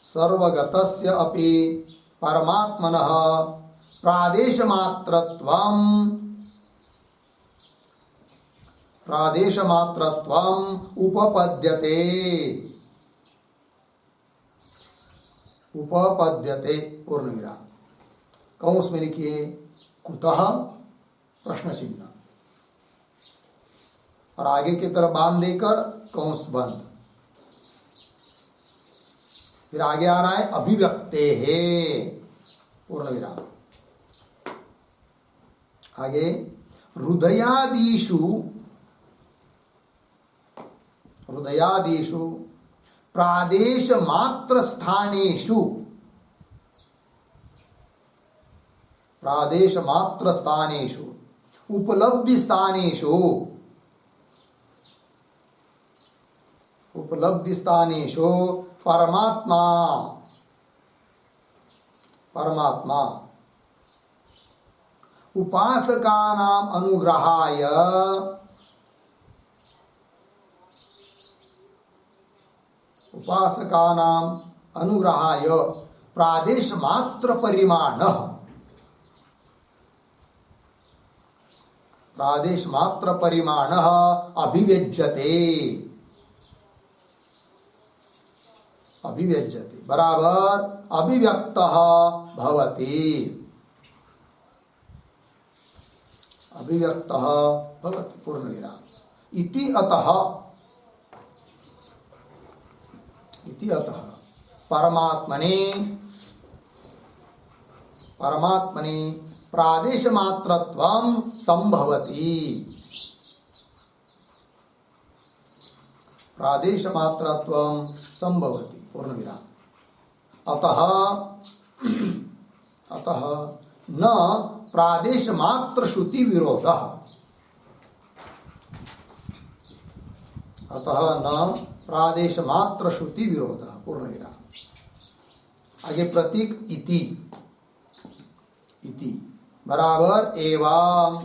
सर्वगतस्य अपि परमात्मनः प्रादेश मात्रत्वम्, प्रादेश मात्रत्वम् उपपद्यते, उपपद्यते पूर्ण विराम, कौंस में लिखिए कुतः प्रश्न चिन्ह, और आगे की तरफ बांध देकर कौंस बंद। फिर आगे आ रहा है अभिव्यक्ते है पूर्ण विराम। आगे हृदयादिषु, हृदयादिषु प्रादेश मात्र स्थानेषु, प्रादेश मात्र स्थानेषु उपलब्धि स्थानेषु, उपलब्धि स्थानेषु परमात्मा, परमात्मा उपासकानां अनुग्रहाय, उपासकानां अनुग्रहाय प्रादेश मात्र परिमाणः, प्रादेश मात्र परिमाणः अभिव्यज्यते, अभिव्यज्यते बराबर अभिव्यक्तः भवति, अभिव्यक्तः भवति पूर्ण विराम। इति अतः, इति अतः परमात्मने, परमात्मने प्रादेश मात्रत्वं संभवति, प्रादेश मात्रत्वं संभवति पूर्ण विराम। अतः, अतः न प्रादेश मात्र श्रुति विरोधः, अतः न प्रादेश मात्र श्रुति विरोधः पूर्ण विराम। आगे प्रतीक इति, इति बराबर एवं,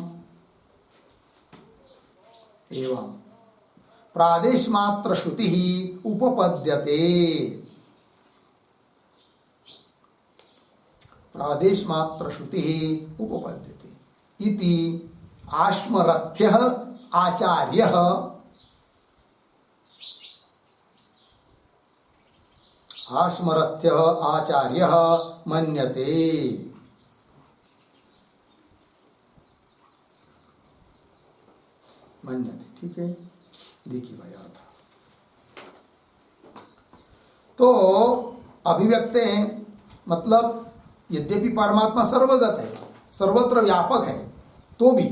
एवं प्रादेश मात्र श्रुति ही उपपद्यते, प्रादेश मात्र श्रुति ही उपपद्यते। इति आश्मरथ्यः आचार्यः, आश्मरथ्यः आचार्यः मन्यते, मन्यते, ठीक है। देखिए भाई अर्थ तो अभिव्यक्ते मतलब यद्यपि परमात्मा सर्वगत है, सर्वत्र व्यापक है, तो भी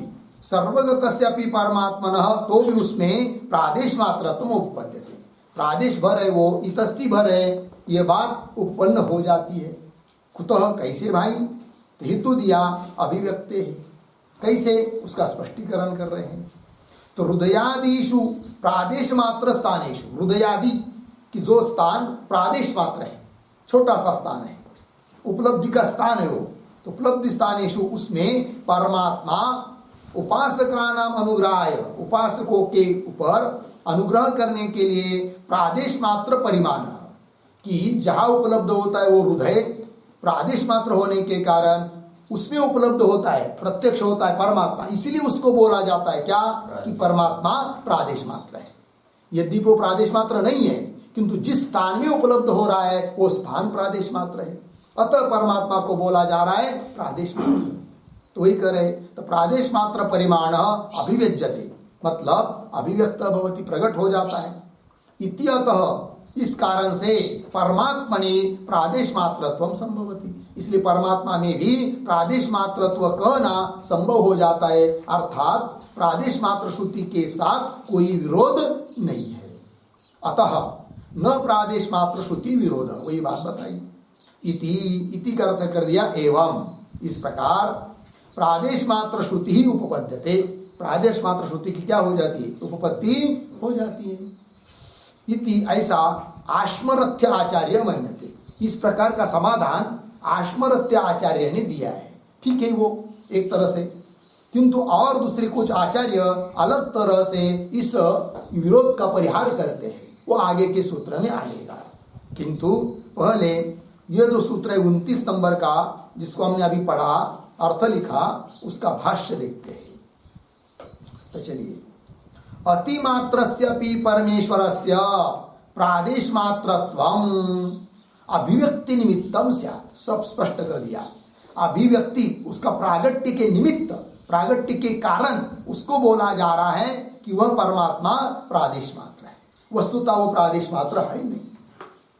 सर्वगतस्यापि परमात्मनः तो भी उसमें प्रादेश मात्रत्वम उपपद्यते। प्रादेश भर है, वो इतस्ति भर है, ये बात उत्पन्न हो जाती है। कुतः कैसे भाई? तो हेतु दिया अभिव्यक्ते है। कैसे? उसका स्पष्टीकरण कर रहे हैं। तो हृदयादिषु प्रादेश मात्र स्थानेषु, हृदयादि की जो स्थान प्रादेश मात्र है, छोटा सा स्थान है, उपलब्धि का स्थान है वो, तो उपलब्धि स्थानेषु उसमें परमात्मा उपासका नाम अनुग्रहाय, उपासकों के ऊपर अनुग्रह करने के लिए प्रादेश मात्र परिमाण कि जहां उपलब्ध होता है वो हृदय प्रादेश मात्र होने के कारण उसमें उपलब्ध होता है, प्रत्यक्ष होता है परमात्मा, इसीलिए उसको बोला जाता है क्या कि परमात्मा प्रादेश मात्र है। यदि वो प्रादेश मात्र नहीं है किंतु जिस स्थान में उपलब्ध हो रहा है वो स्थान प्रादेश मात्र है, अतः परमात्मा को बोला जा रहा है प्रादेश मात्र। तो वही करे तो प्रादेश मात्र परिमाण अभिव्यज्यते, मतलब अभिव्यक्त भवति, प्रकट हो जाता है। इति अतः इस कारण से परमात्मनि प्रादेश मात्रत्वम संभवति, इसलिए परमात्मा में भी प्रादेश मात्रत्व कहना संभव हो जाता है, अर्थात प्रादेश मात्र श्रुति के साथ कोई विरोध नहीं है। अतः न प्रादेश मात्र श्रुति विरोध, वही बात बताई। इति का अर्थ कर दिया एवं, इस प्रकार प्रादेश मात्र श्रुति ही उपपद्यते, प्रादेश मात्र श्रुति की क्या हो जाती है? उपपत्ति हो जाती है। इति ऐसा आश्मरथ्य आचार्य मन्यते, इस प्रकार का समाधान आश्मरथ्य आचार्य ने दिया है। ठीक है वो एक तरह से, किंतु और दूसरे कुछ आचार्य अलग तरह से इस विरोध का परिहार करते हैं, वो आगे के सूत्र में आएगा। किंतु पहले यह जो सूत्र है 29 नंबर का, जिसको हमने अभी पढ़ा, अर्थ लिखा, उसका भाष्य देखते हैं। तो चलिए, अतिमात्रस्यपि परमेश्वरस्य प्रादेश मात्रत्वम अभिव्यक्ति निमित्तम स्यात्, सब स्पष्ट कर दिया। अभिव्यक्ति उसका प्रागट्य के निमित्त, प्रागट्य के कारण उसको बोला जा रहा है कि वह परमात्मा प्रादेश मात्र है। वस्तुतः वो प्रादेश मात्र है नहीं।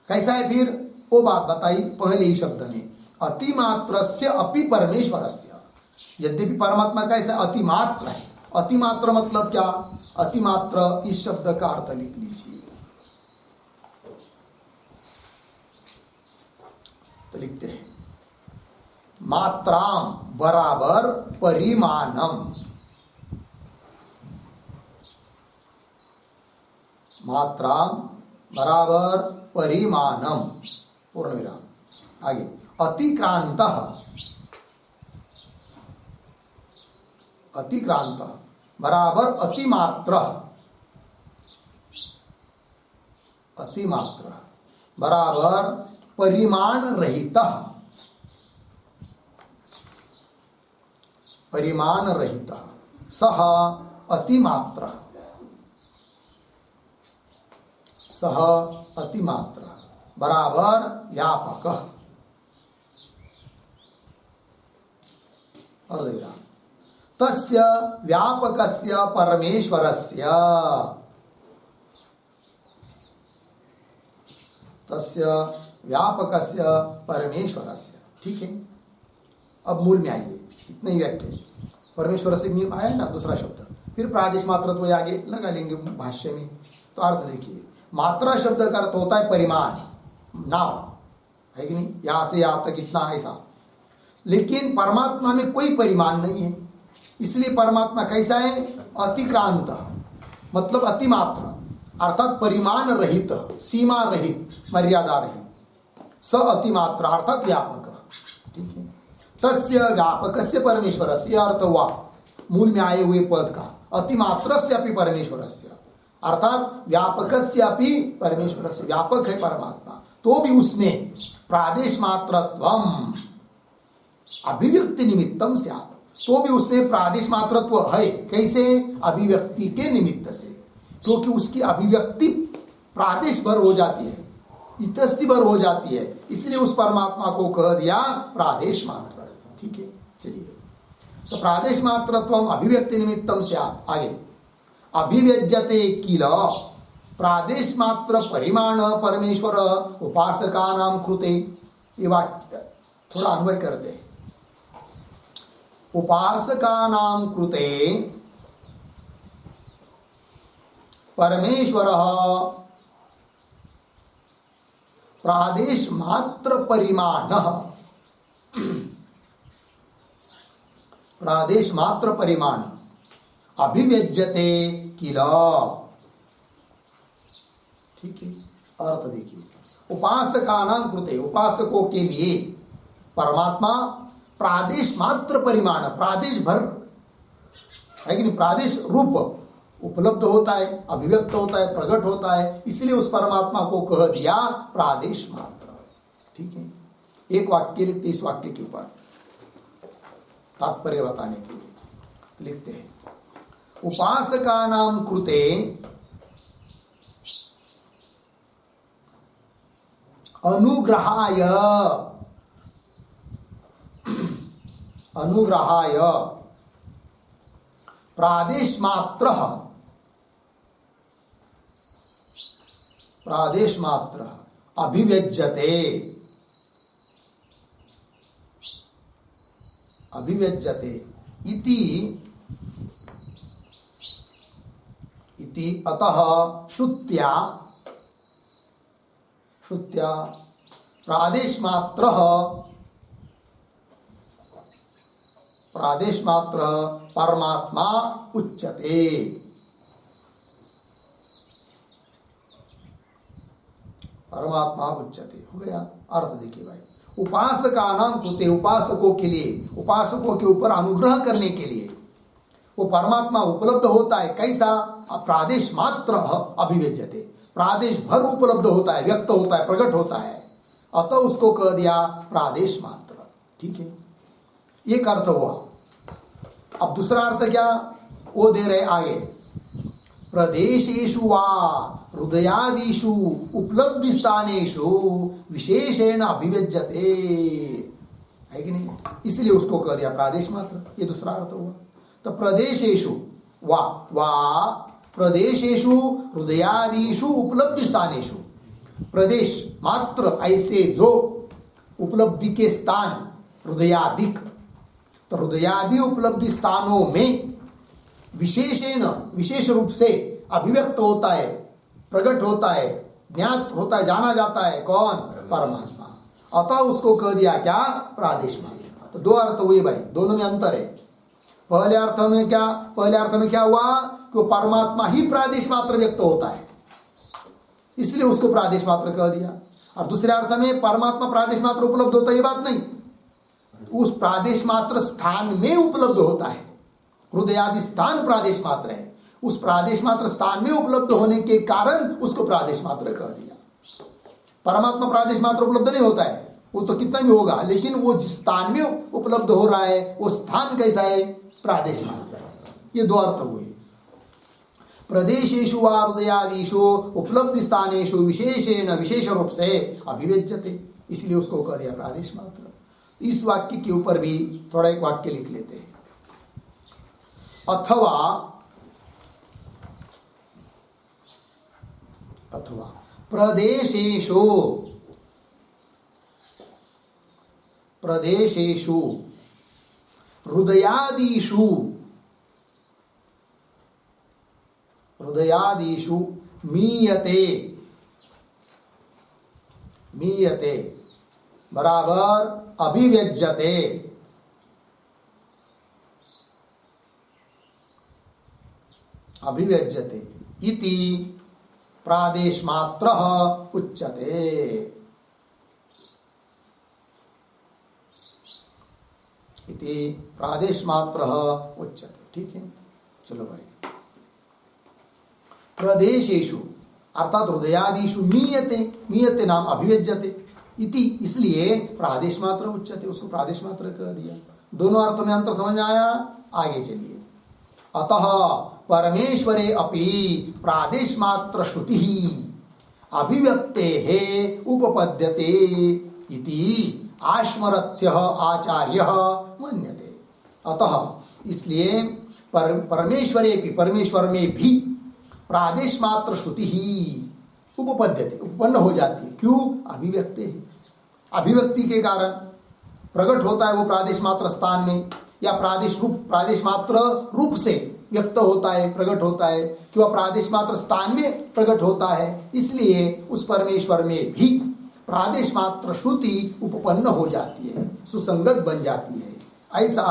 कैसा है फिर? वो बात बताई पहले ही शब्द ने, अतिमात्रस्य अपि परमेश्वरस्य। यद्यपि परमात्मा कैसा अतिमात्र है, अतिमात्र मतलब क्या? अतिमात्र इस शब्द का अर्थ लिख लीजिए। तो लिखते हैं मात्राम बराबर परिमाणम, मात्राम बराबर परिमाणम, पूर्ण विराम। आगे अतिक्रांत, अतिक्रांत बराबर अतिमात्र, अतिमात्र बराबर परिमाण रहित, परिमाण रहित सह अतिमात्र, सह अतिमात्र बराबर व्यापक, अर्धविराम। तस्य व्यापकस्य परमेश्वरस्य, तस्य व्यापकस्य परमेश्वरस्य। ठीक है, अब मूल में आइए, इतना ही व्याख्या। परमेश्वर से मीम आया ना दूसरा शब्द, फिर प्रादेश मात्रत्व आगे लगा लेंगे भाष्य में। तो अर्थ देखिए, मात्रा शब्द का अर्थ होता है परिमाण, नाम है कि नहीं, यहां से यहां तक इतना ऐसा। लेकिन परमात्मा में कोई परिमाण नहीं है, इसलिए परमात्मा कैसा है? अतिक्रांत, मतलब अतिमात्र, अर्थात परिमाण रहित, सीमा रहित, मर्यादा रहित, स अतिमात्र अर्थात व्यापक। ठीक है, तस्य व्यापकस्य परमेश्वरस्य, यह अर्थ हुआ मूल में आए हुए पद का, अतिमात्रस्य अपि परमेश्वरस्य, अर्थात व्यापकस्य अपि परमेश्वरस्य, व्यापक है परमात्मा, तो भी उसमें प्रादेश मात्रत्वम अभिव्यक्ति निमित्तम स्यात्, तो भी उसमें प्रादेश मात्रत्व है। कैसे? अभिव्यक्ति के निमित्त से, क्योंकि उसकी अभिव्यक्ति प्रादेश भर हो जाती है, इतस्ति भर हो जाती है, इसलिए उस परमात्मा को कह दिया प्रादेश मात्र। ठीक है, चलिए, तो प्रादेश मात्रत्व अभिव्यक्ति निमित्तम स्यात्। आगे अभिव्यज्यते किल प्रादेश मात्र परिमाण परमेश्वर उपासकानां कृते। ये वाक्य थोड़ा अन्वय करते हैं। उपासकानां कृते परमेश्वर प्रादेश मात्र परिमाण प्रादेश मात्र परिमाण अभिव्यज्यते किल। ठीक है, अर्थ देखिए। उपासकानां कृते, उपासकों के लिए परमात्मा प्रादेश मात्र परिमाण, प्रादेश भर है कि नहीं, प्रादेश रूप उपलब्ध होता है, अभिव्यक्त होता है, प्रकट होता है, इसलिए उस परमात्मा को कह दिया प्रादेश मात्र। ठीक है, एक वाक्य लिखते, इस वाक्य के ऊपर तात्पर्य बताने के लिए लिखते हैं। उपासकानां कृते अनुग्रहाय अनुग्रहाय प्रादेश मात्र अभिव्यज्यते इति अतः श्रुत्या प्रादेश मात्र परमात्मा उच्यते। परमात्मा उच्यते हो गया। अर्थ देखिए भाई, उपासकानां कृते, उपासकों के लिए, उपासकों के ऊपर अनुग्रह करने के लिए वो परमात्मा उपलब्ध होता है। कैसा? प्रादेश मात्र अभिव्यज्यते, प्रादेश भर उपलब्ध होता है, व्यक्त होता है, प्रकट होता है, अतः उसको कह दिया प्रादेश मात्र। ठीक है, एक अर्थ हुआ। अब दूसरा अर्थ क्या वो दे रहे आगे, प्रदेशेषु वा हृदयादिषु उपलब्धि स्थानेषु विशेषेण अभिव्यज्यते, है कि नहीं, इसलिए उसको कह दिया प्रादेश मात्र। ये दूसरा अर्थ हुआ। तो प्रदेशेषु वा प्रदेशेषु हृदयादिषु उपलब्धि स्थानेषु, प्रदेश मात्र ऐसे जो उपलब्धि के स्थान हृदयादिक, तो हृदयादि उपलब्धि स्थानों में विशेषेण, विशेष रूप से अभिव्यक्त होता है, प्रकट होता है, ज्ञात होता है, जाना जाता है। कौन? परमात्मा। अतः उसको कह दिया क्या? प्रादेश मात्र। तो दो अर्थ हुए भाई, दोनों में अंतर है। पहले अर्थ में क्या हुआ कि परमात्मा ही प्रादेश मात्र व्यक्त होता है, इसलिए उसको प्रादेश मात्र कह दिया। और दूसरे अर्थ में परमात्मा प्रादेश मात्र उपलब्ध होता है, ये बात नहीं, उस प्रादेश मात्र स्थान में उपलब्ध होता है। हृदयादि स्थान प्रादेश मात्र है, उस प्रादेश मात्र स्थान में उपलब्ध होने के कारण उसको प्रादेश मात्र कह दिया। परमात्मा प्रादेश मात्र उपलब्ध नहीं होता है, वो तो कितना भी होगा, लेकिन वो जिस स्थान में उपलब्ध हो रहा है वो स्थान कैसा है? प्रादेश मात्र है। ये दो अर्थ हुए। प्रदेशेषु वा हृदयादिषु उपलब्धि स्थानेषु विशेषेण, विशेष रूप से अभिव्यज्यते, इसलिए उसको कह दिया प्रादेश मात्र। इस वाक्य के ऊपर भी थोड़ा एक वाक्य लिख लेते हैं। अथवा प्रदेशेषु हृदयादिषु मीयते बराबर अभिव्यज्यते, इति प्रादेश मात्र उच्यते। इति प्रादेश मात्र उच्यते। ठीक है, चलो भाई। प्रदेशेषु अर्थात हृदयादिषु मीयते नाम अभिव्यज्यते, इति इसलिए प्रादेश मात्र उच्यते, उसको प्रादेश मात्र कह दिया। दोनों अर्थों में अंतर समझ में आया? आगे चलिए। अतः परमेश्वरे अपि प्रादेश मात्र श्रुति अभिव्यक्ते उपपद्यते इति आश्मरथ्य आचार्य मन्यते। अतः इसलिए परमेश्वरे भी, परमेश्वर में भी प्रादेश मात्र श्रुति ही उपपद्यते, उपपन्न हो जाती है। क्यों? अभिव्यक्ति है, अभिव्यक्ति के कारण प्रकट होता है वो प्रादेश मात्र स्थान में, या प्रादेश मात्र रूप से व्यक्त होता है, प्रकट होता है, कि वह प्रादेश मात्र स्थान में प्रकट होता है। इसलिए उस परमेश्वर में भी प्रादेश मात्र श्रुति उपपन्न हो जाती है, सुसंगत बन जाती है, ऐसा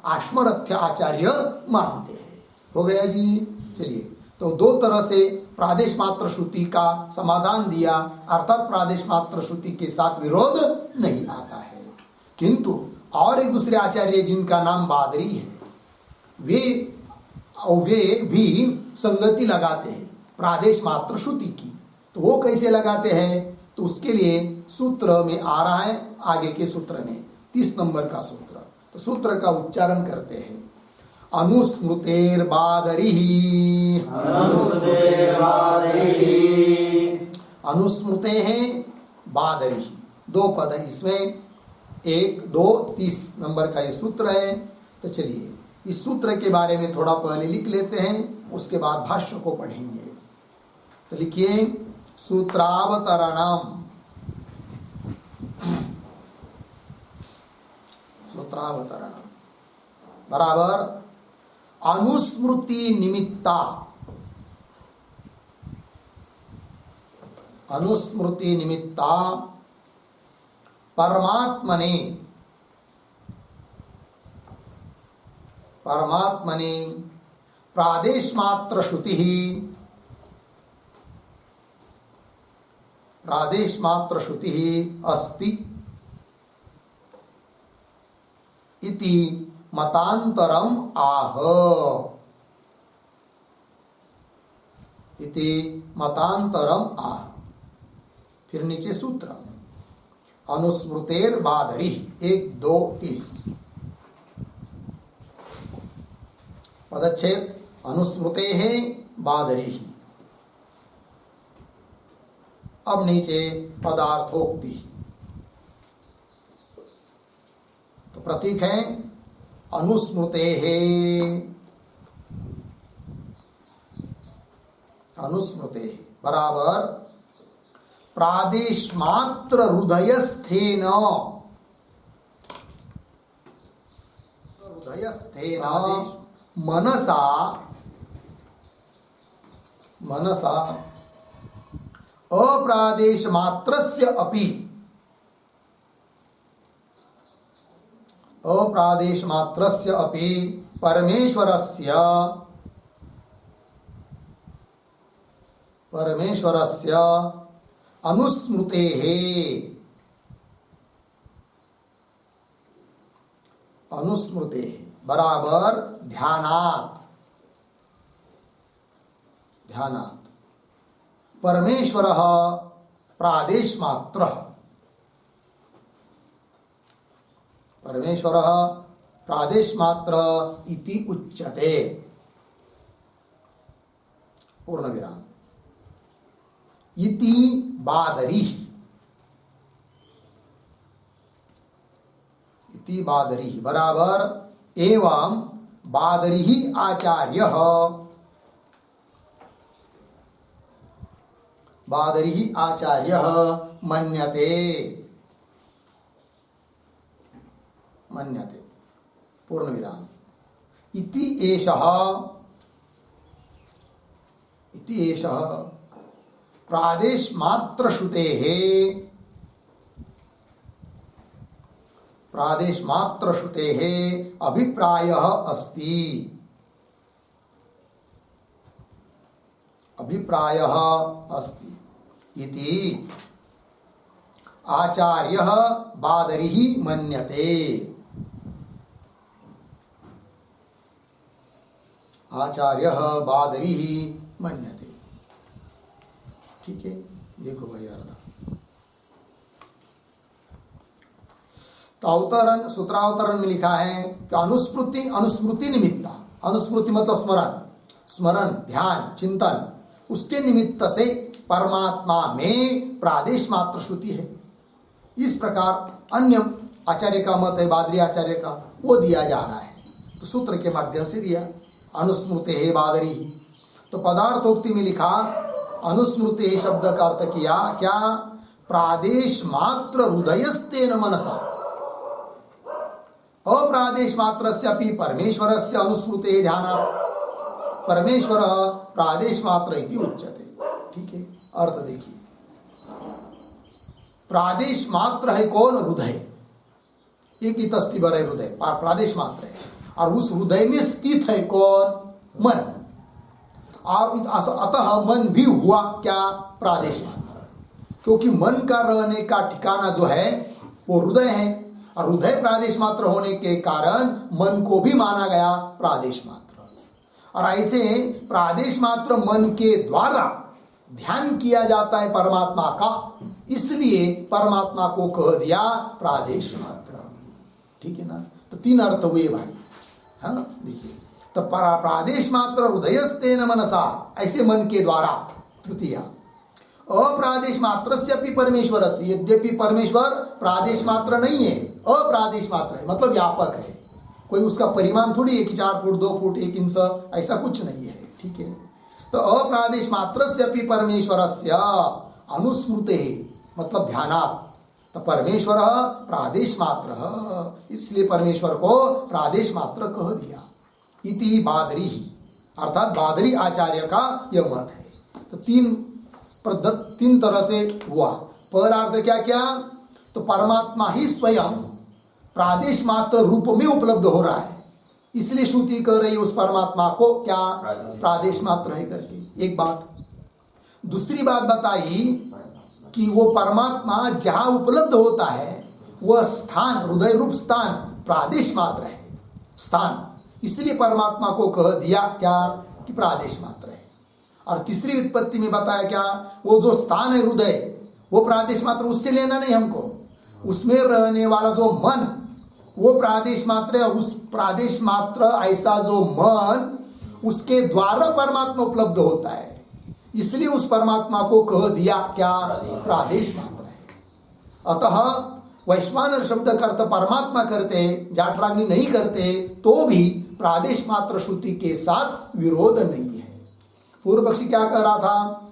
आश्मरथ्य आचार्य मानते हैं। हो गया जी। चलिए, तो दो तरह से प्रादेश मात्र श्रुति का समाधान दिया, अर्थात प्रादेश मात्र श्रुति के साथ विरोध नहीं आता है। किंतु और एक दूसरे आचार्य जिनका नाम बादरी है, वे भी संगति लगाते हैं प्रादेश मात्र श्रुति की। तो वो कैसे लगाते हैं? तो उसके लिए सूत्र में आ रहा है, आगे के सूत्र में 30 नंबर का सूत्र। तो सूत्र का उच्चारण करते हैं। अनुस्मृतेर बादरी, अनुस्मृते हैं बादरी, दो पद है इसमें, 1, 2, 30 नंबर का ये सूत्र है। तो चलिए इस सूत्र के बारे में थोड़ा पहले लिख लेते हैं, उसके बाद भाष्य को पढ़ेंगे। तो लिखिए, सूत्रावतरणम, सूत्रावतरणम बराबर अनुस्मृति निमित्ता, अनुस्मृति निमित्ता परमात्मने, परमात्मने प्रादेश मात्र श्रुति ही, प्रादेश मात्र श्रुति ही अस्ति इति मतांतरम आह, इति मतांतरम आह। फिर नीचे सूत्र, अनुस्मृतेर बादरी, 1, 2, 30 पदच्छेद, अनुस्मृते है बादरी। अब नीचे पदार्थोक्ति, तो प्रतीक है अनुस्मृते है, अनुस्मृते बराबर प्रादेश मात्र हृदयस्थेन, हृदयस्थेन मनसा, मनसा अप्रादेश मात्रस्य अपि, अप्रादेश मात्रस्य अपि परमेश्वरस्य, परमेश्वरस्य अनुस्मृतेः, अनुस्मृतेः बराबर ध्यानात्, ध्यानात् परमेश्वरः प्रादेश मात्रः, परमेश्वरः प्रादेश मात्र इति उच्यते, पूर्ण विराम। इति बादरी, इति बादरी बराबर एवं बादरी आचार्यः, बादरी आचार्यः मन्यते, मन्यते पूर्ण विराम। इति एषः, इति एषः प्रादेश मात्र श्रुतेः, प्रादेश मात्र श्रुतेः अभिप्रायः अस्ति, अभिप्रायः अस्ति इति आचार्यः बादरी मन्यते, आचार्यः बादरी मन्यते। ठीक है, देखो भाई अर्थ। तो अवतरण, सूत्रावतरण में लिखा है कि अनुस्मृति, अनुस्मृति निमित्ता, अनुस्मृति मतलब स्मरण, स्मरण ध्यान चिंतन, उसके निमित्त से परमात्मा में प्रादेश मात्र श्रुति है। इस प्रकार अन्य आचार्य का मत है, बादरी आचार्य का, वो दिया जा रहा है, तो सूत्र के माध्यम से दिया। अनुस्मृते है बादरी। तो पदार्थोक्ति में लिखा अनुस्मृते शब्द का अर्थ किया क्या? प्रादेश मात्र हृदयस्तेन मनसा, अप्रादेश मात्रस्यापि परमेश्वरस्य अनुस्मृते ध्यानात् परमेश्वर प्रादेश मात्र इति उच्यते। ठीक है, अर्थ देखिए, प्रादेश मात्र है कौन? हृदय। एक ही तस्तीबर है हृदय, प्रादेश मात्र है, और उस हृदय में स्थित है कौन? मन। और अतः मन भी हुआ क्या? प्रादेश मात्र, क्योंकि मन का रहने का ठिकाना जो है वो हृदय है, और हृदय प्रादेश मात्र होने के कारण मन को भी माना गया प्रादेश मात्र। और ऐसे प्रादेश मात्र मन के द्वारा ध्यान किया जाता है परमात्मा का, इसलिए परमात्मा को कह दिया प्रादेश मात्र। ठीक है ना? तो तीन अर्थ हुए भाई। हाँ देखिए, तो प्रादेश मात्र हृदयस्तेन मनसा, ऐसे मन के द्वारा। तृतीय अप्रादेश मात्र से अपनी परमेश्वर, यद्यपि परमेश्वर प्रादेश मात्र नहीं है, अप्रादेश मात्र है, मतलब व्यापक है। कोई उसका परिमाण थोड़ी है कि 4 फुट 2 फुट 1 इंच, ऐसा कुछ नहीं है। ठीक है, तो अप्रादेश मात्र से अपनी परमेश्वर से अनुस्मृते मतलब ध्यानात्, तो परमेश्वर प्रादेश मात्र, इसलिए परमेश्वर को प्रादेश मात्र कह दिया। इति बादरी, अर्थात बादरी आचार्य का यह मत है। तो तीन तरह से हुआ। पहला अर्थ क्या क्या? तो परमात्मा ही स्वयं प्रादेश मात्र रूप में उपलब्ध हो रहा है, इसलिए श्रुति कह रही है उस परमात्मा को क्या? प्रादेश मात्र है करके। एक बात। दूसरी बात बताई कि वो परमात्मा जहां उपलब्ध होता है वह स्थान, हृदय रूप स्थान प्रादेश मात्र है, स्थान, इसलिए परमात्मा को कह दिया क्या? कि प्रादेश मात्र है। और तीसरी व्युत्पत्ति में बताया क्या? वो जो स्थान है हृदय, वो प्रादेश मात्र, उससे लेना नहीं हमको, उसमें रहने वाला जो मन वो प्रादेश मात्र है। उस प्रादेश मात्र ऐसा जो मन, उसके द्वारा परमात्मा उपलब्ध होता है, इसलिए उस परमात्मा को कह दिया क्या? प्रादेश मात्र है। अतः वैश्वानर शब्द का अर्थ परमात्मा करते, जाठराग्नि नहीं करते, तो भी प्रादेश मात्र श्रुति के साथ विरोध नहीं है। पूर्व पक्षी क्या कह रहा था?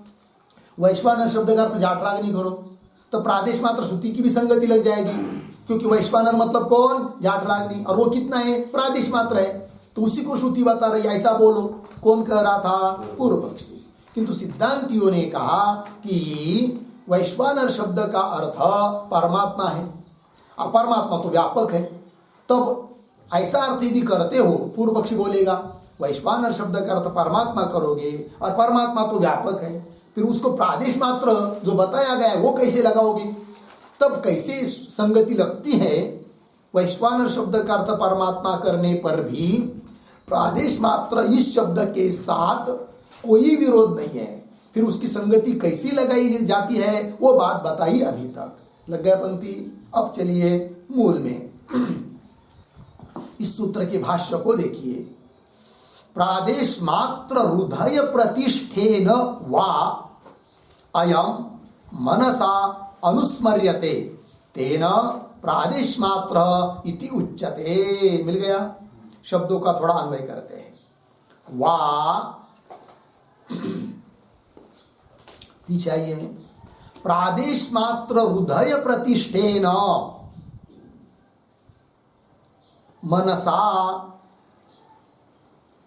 वैश्वानर शब्द का अर्थ जाठराग्नि करो, तो प्रादेश मात्र श्रुति की भी संगति लग जाएगी, क्योंकि वैश्वानर मतलब कौन? जाठराग्नि, और वो कितना है? प्रादेश मात्र है, तो उसी को श्रुति बता रही, ऐसा बोलो। कौन कह रहा था? पूर्व पक्षी। किंतु सिद्धांतियों ने कहा कि वैश्वानर शब्द का अर्थ परमात्मा है, और परमात्मा तो व्यापक है, तब ऐसा अर्थ यदि करते हो, पूर्व पक्षी बोलेगा वैश्वानर शब्द का अर्थ परमात्मा करोगे और परमात्मा तो व्यापक है, फिर उसको प्रादेश मात्र जो बताया गया है वो कैसे लगाओगे? तब कैसे संगति लगती है? वैश्वानर शब्द का अर्थ परमात्मा करने पर भी प्रादेश मात्र इस शब्द के साथ कोई विरोध नहीं है, फिर उसकी संगति कैसी लगाई जाती है वो बात बताई अभी तक। लग गया पंक्ति? अब चलिए मूल में इस सूत्र के भाष्य को देखिए। प्रादेश मात्र हृदय प्रतिष्ठेन वा अयम मनसा अनुस्मर्यते तेन प्रादेश मात्र इति उच्यते। मिल गया? शब्दों का थोड़ा अन्वय करते हैं। वा पीछे आइए, प्रादेश मात्र हृदय प्रतिष्ठेन मनसा,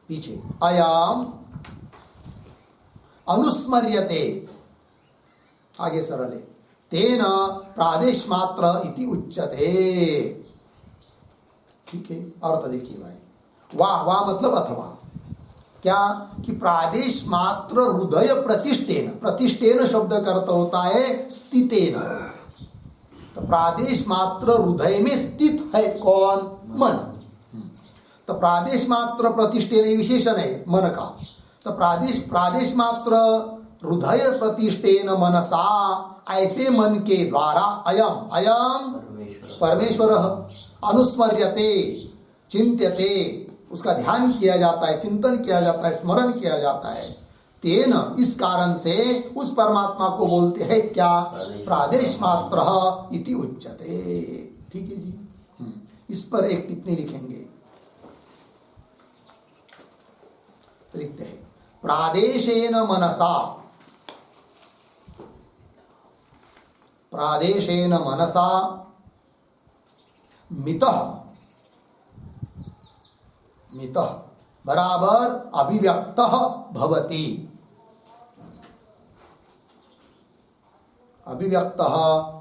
पीछे अयम अनुस्मर्यते, आगे सरल है, तेन प्रादेश मात्र इति उच्यते। ठीक है, अर्थ देखिए भाई। वाह वाह मतलब अथवा क्या? कि प्रादेश मात्र हृदय प्रतिष्ठेन, प्रतिष्ठेन शब्द का अर्थ होता है स्थितेन, तो प्रादेश मात्र हृदय में स्थित है कौन? मन। तो प्रादेश मात्र प्रतिष्ठेन विशेषण है मन का, तो प्रादेश मात्र हृदय प्रतिष्ठेन मनसा, ऐसे मन के द्वारा अयम परमेश्वर अनुस्मर्यते, चिंत्यते, उसका ध्यान किया जाता है, चिंतन किया जाता है, स्मरण किया जाता है। तेन, इस कारण से उस परमात्मा को बोलते हैं क्या? प्रादेश मात्र इति उच्यते। ठीक है जी। इस पर एक टिप्पणी लिखेंगे। तो लिखते हैं प्रादेशेन मनसा, प्रादेशेन मनसा मितः, मितः बराबर अभिव्यक्तः भवति, अभिव्यक्तः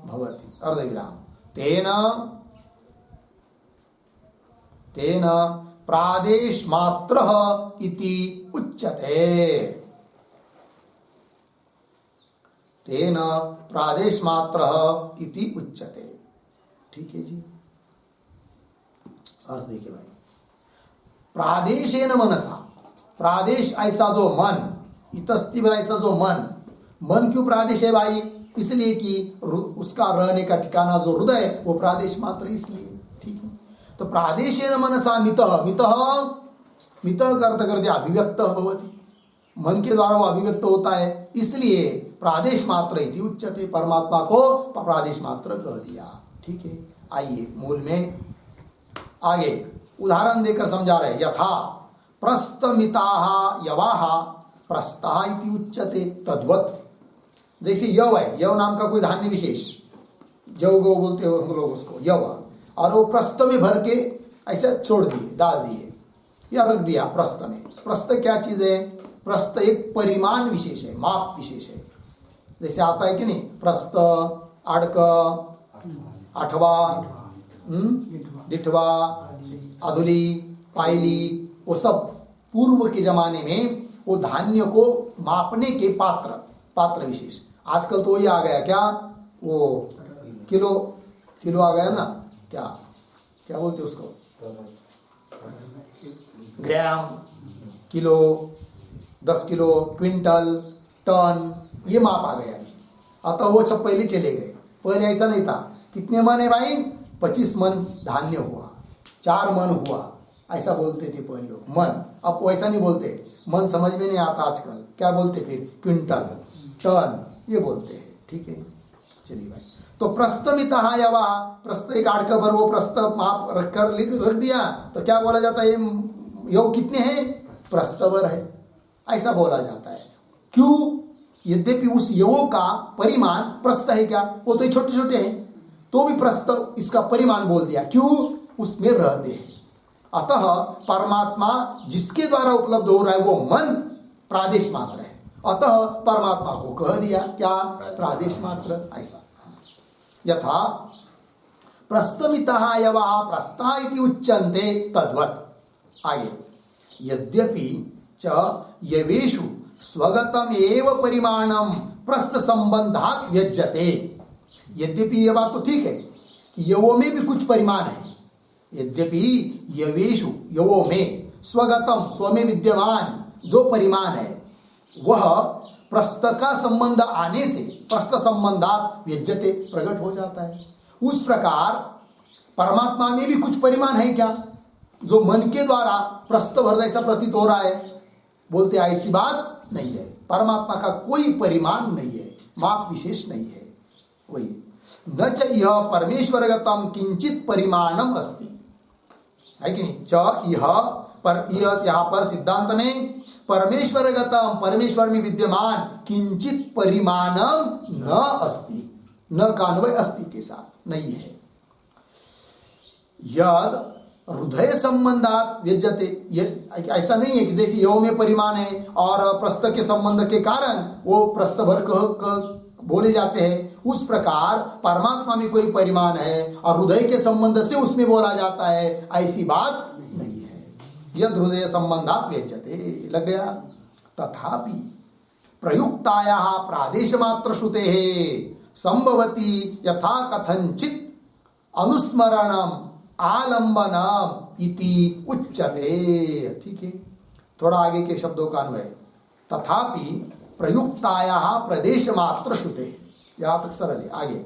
भवति अर्धविराम, तेन तेन प्रादेश मात्रः इति उच्यते, तेन प्रादेश मात्रः इति उच्यते। ठीक है जी, अर्थ देखिए भाई, प्रादेशेन मनसा, प्रादेश ऐसा जो मन, इतस्तिवर ऐसा जो मन, मन क्यों प्रादेश है भाई? इसलिए कि उसका रहने का ठिकाना जो हृदय वो प्रादेश मात्र, इसलिए। ठीक है, तो प्रादेशेन मनसा मितः, मितः मितः करते करते अभिव्यक्त भवति, मन के द्वारा वो अभिव्यक्त होता है, इसलिए प्रादेश मात्र इति उच्यते, परमात्मा को प्रादेश मात्र कह दिया। ठीक है, आइए मूल में आगे उदाहरण देकर समझा रहे, यथा प्रस्तमिताः यवाः प्रस्ता इति उच्यते तद्वत्, जैसे यव है, यव नाम का कोई धान्य विशेष, जव गो बोलते हो हम लोग उसको, यव, और वो प्रस्त में भर के ऐसे छोड़ दिए, डाल दिए या रख दिया प्रस्त में। प्रस्त क्या चीज है? प्रस्त एक परिमाण विशेष है, माप विशेष है। जैसे आता है कि नहीं, प्रस्त, आड़क, आठवा, दिठवा, अधुली, पायली, वो सब पूर्व के जमाने में वो धान्य को मापने के पात्र, पात्र विशेष। आजकल तो ये आ गया क्या, वो किलो, किलो आ गया ना, क्या क्या बोलते उसको, ग्राम, किलो, 10 किलो, क्विंटल, टन, ये माप आ गया अभी। अतः वो सब पहले चले गए, पहले ऐसा नहीं था। कितने मन है भाई? 25 मन धान्य हुआ, 4 मन हुआ, ऐसा बोलते थे पहले लोग, मन। अब वैसा नहीं बोलते, मन समझ में नहीं आता आजकल, क्या बोलते फिर? क्विंटल, टन, ये बोलते हैं। ठीक है, चलिए भाई, तो प्रस्तमितः यवा, प्रस्त एक आड़का भर वो प्रस्त माप रख कर रख दिया, तो क्या बोला जाता है? यव कितने हैं? प्रस्तवर है, ऐसा बोला जाता है। क्यों? यद्यपि उस यवों का परिमाण प्रस्त है क्या, वो तो छोटे छोटे हैं, तो भी प्रस्त इसका परिमाण बोल दिया। क्यों? उसमें रहते हैं। अतः परमात्मा जिसके द्वारा उपलब्ध हो रहा है वो मन प्रादेश मात्र है, अतः परमात्मा को कह दिया क्या? प्रादेश मात्र। ऐसा यथा प्रस्तमितः यवः प्रस्ता इति उच्यन्ते तद्वत्। आगे, यद्यपि च यवेषु स्वगतम एव परिमाणम प्रस्त संबंधात् व्यज्यते। यद्यपि ये बात तो ठीक है कि यवों में भी कुछ परिमाण है, यद्यपि यवेषु, यवों में, स्वगतम, स्व में विद्यमान जो परिमाण है वह प्रस्त का संबंध आने से प्रस्त संबंधात व्यज्यते, प्रकट हो जाता है। उस प्रकार परमात्मा में भी कुछ परिमाण है क्या, जो मन के द्वारा प्रस्त भर जैसा प्रतीत हो रहा है? बोलते ऐसी बात नहीं है, परमात्मा का कोई परिमाण नहीं है, माप विशेष नहीं है। वही न च यह परमेश्वरगतम किंचित परिमाणम अस्ति, है कि नहीं? च यह पर, यहाँ पर सिद्धांत में परमेश्वरगतम, परमेश्वर में विद्यमान किंचित परिमाणम न अस्ति, न का अन्वय अस्ति के साथ नहीं है। यद हृदय संबंधात व्यज्यते, ऐसा नहीं है कि जैसे यव में परिमाण है और प्रस्त के संबंध के कारण वो प्रस्त भर कह बोले जाते हैं, उस प्रकार परमात्मा में कोई परिमाण है और हृदय के संबंध से उसमें बोला जाता है, ऐसी बात नहीं है। यद हृदय संबंधात व्यज्यते, लग गया। तथापि प्रयुक्तायाः प्रादेश मात्र श्रुतेः संभवति यथा कथंचित अनुस्मरणम आलंबनम इति उच्यते। ठीक है, थोड़ा आगे के शब्दों का अन्वय। तथापि प्रयुक्तायाः प्रदेश मात्र श्रुते, यहां तक सरल है। आगे,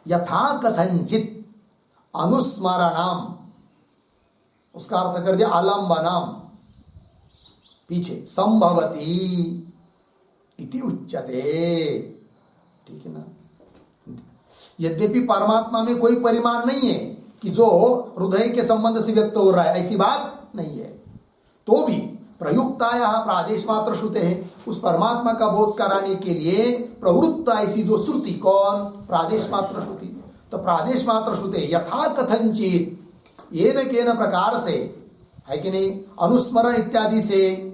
यथा कथंचित अनुस्मरणम, उसका अर्थ कर दिया आलंबनम, पीछे संभवती इति उच्यते। ठीक है ना? यद्यपि परमात्मा में कोई परिमाण नहीं है कि जो हृदय के संबंध से व्यक्त हो रहा है, ऐसी बात नहीं है, तो भी प्रयुक्ताया प्रादेश मात्र श्रुते है, उस परमात्मा का बोध कराने के लिए प्रवृत्त ऐसी जो श्रुति, कौन? प्रादेश मात्र श्रुति। तो प्रादेश मात्र श्रुते यथा कथंचित येन केन प्रकार से, है कि नहीं, अनुस्मरण इत्यादि से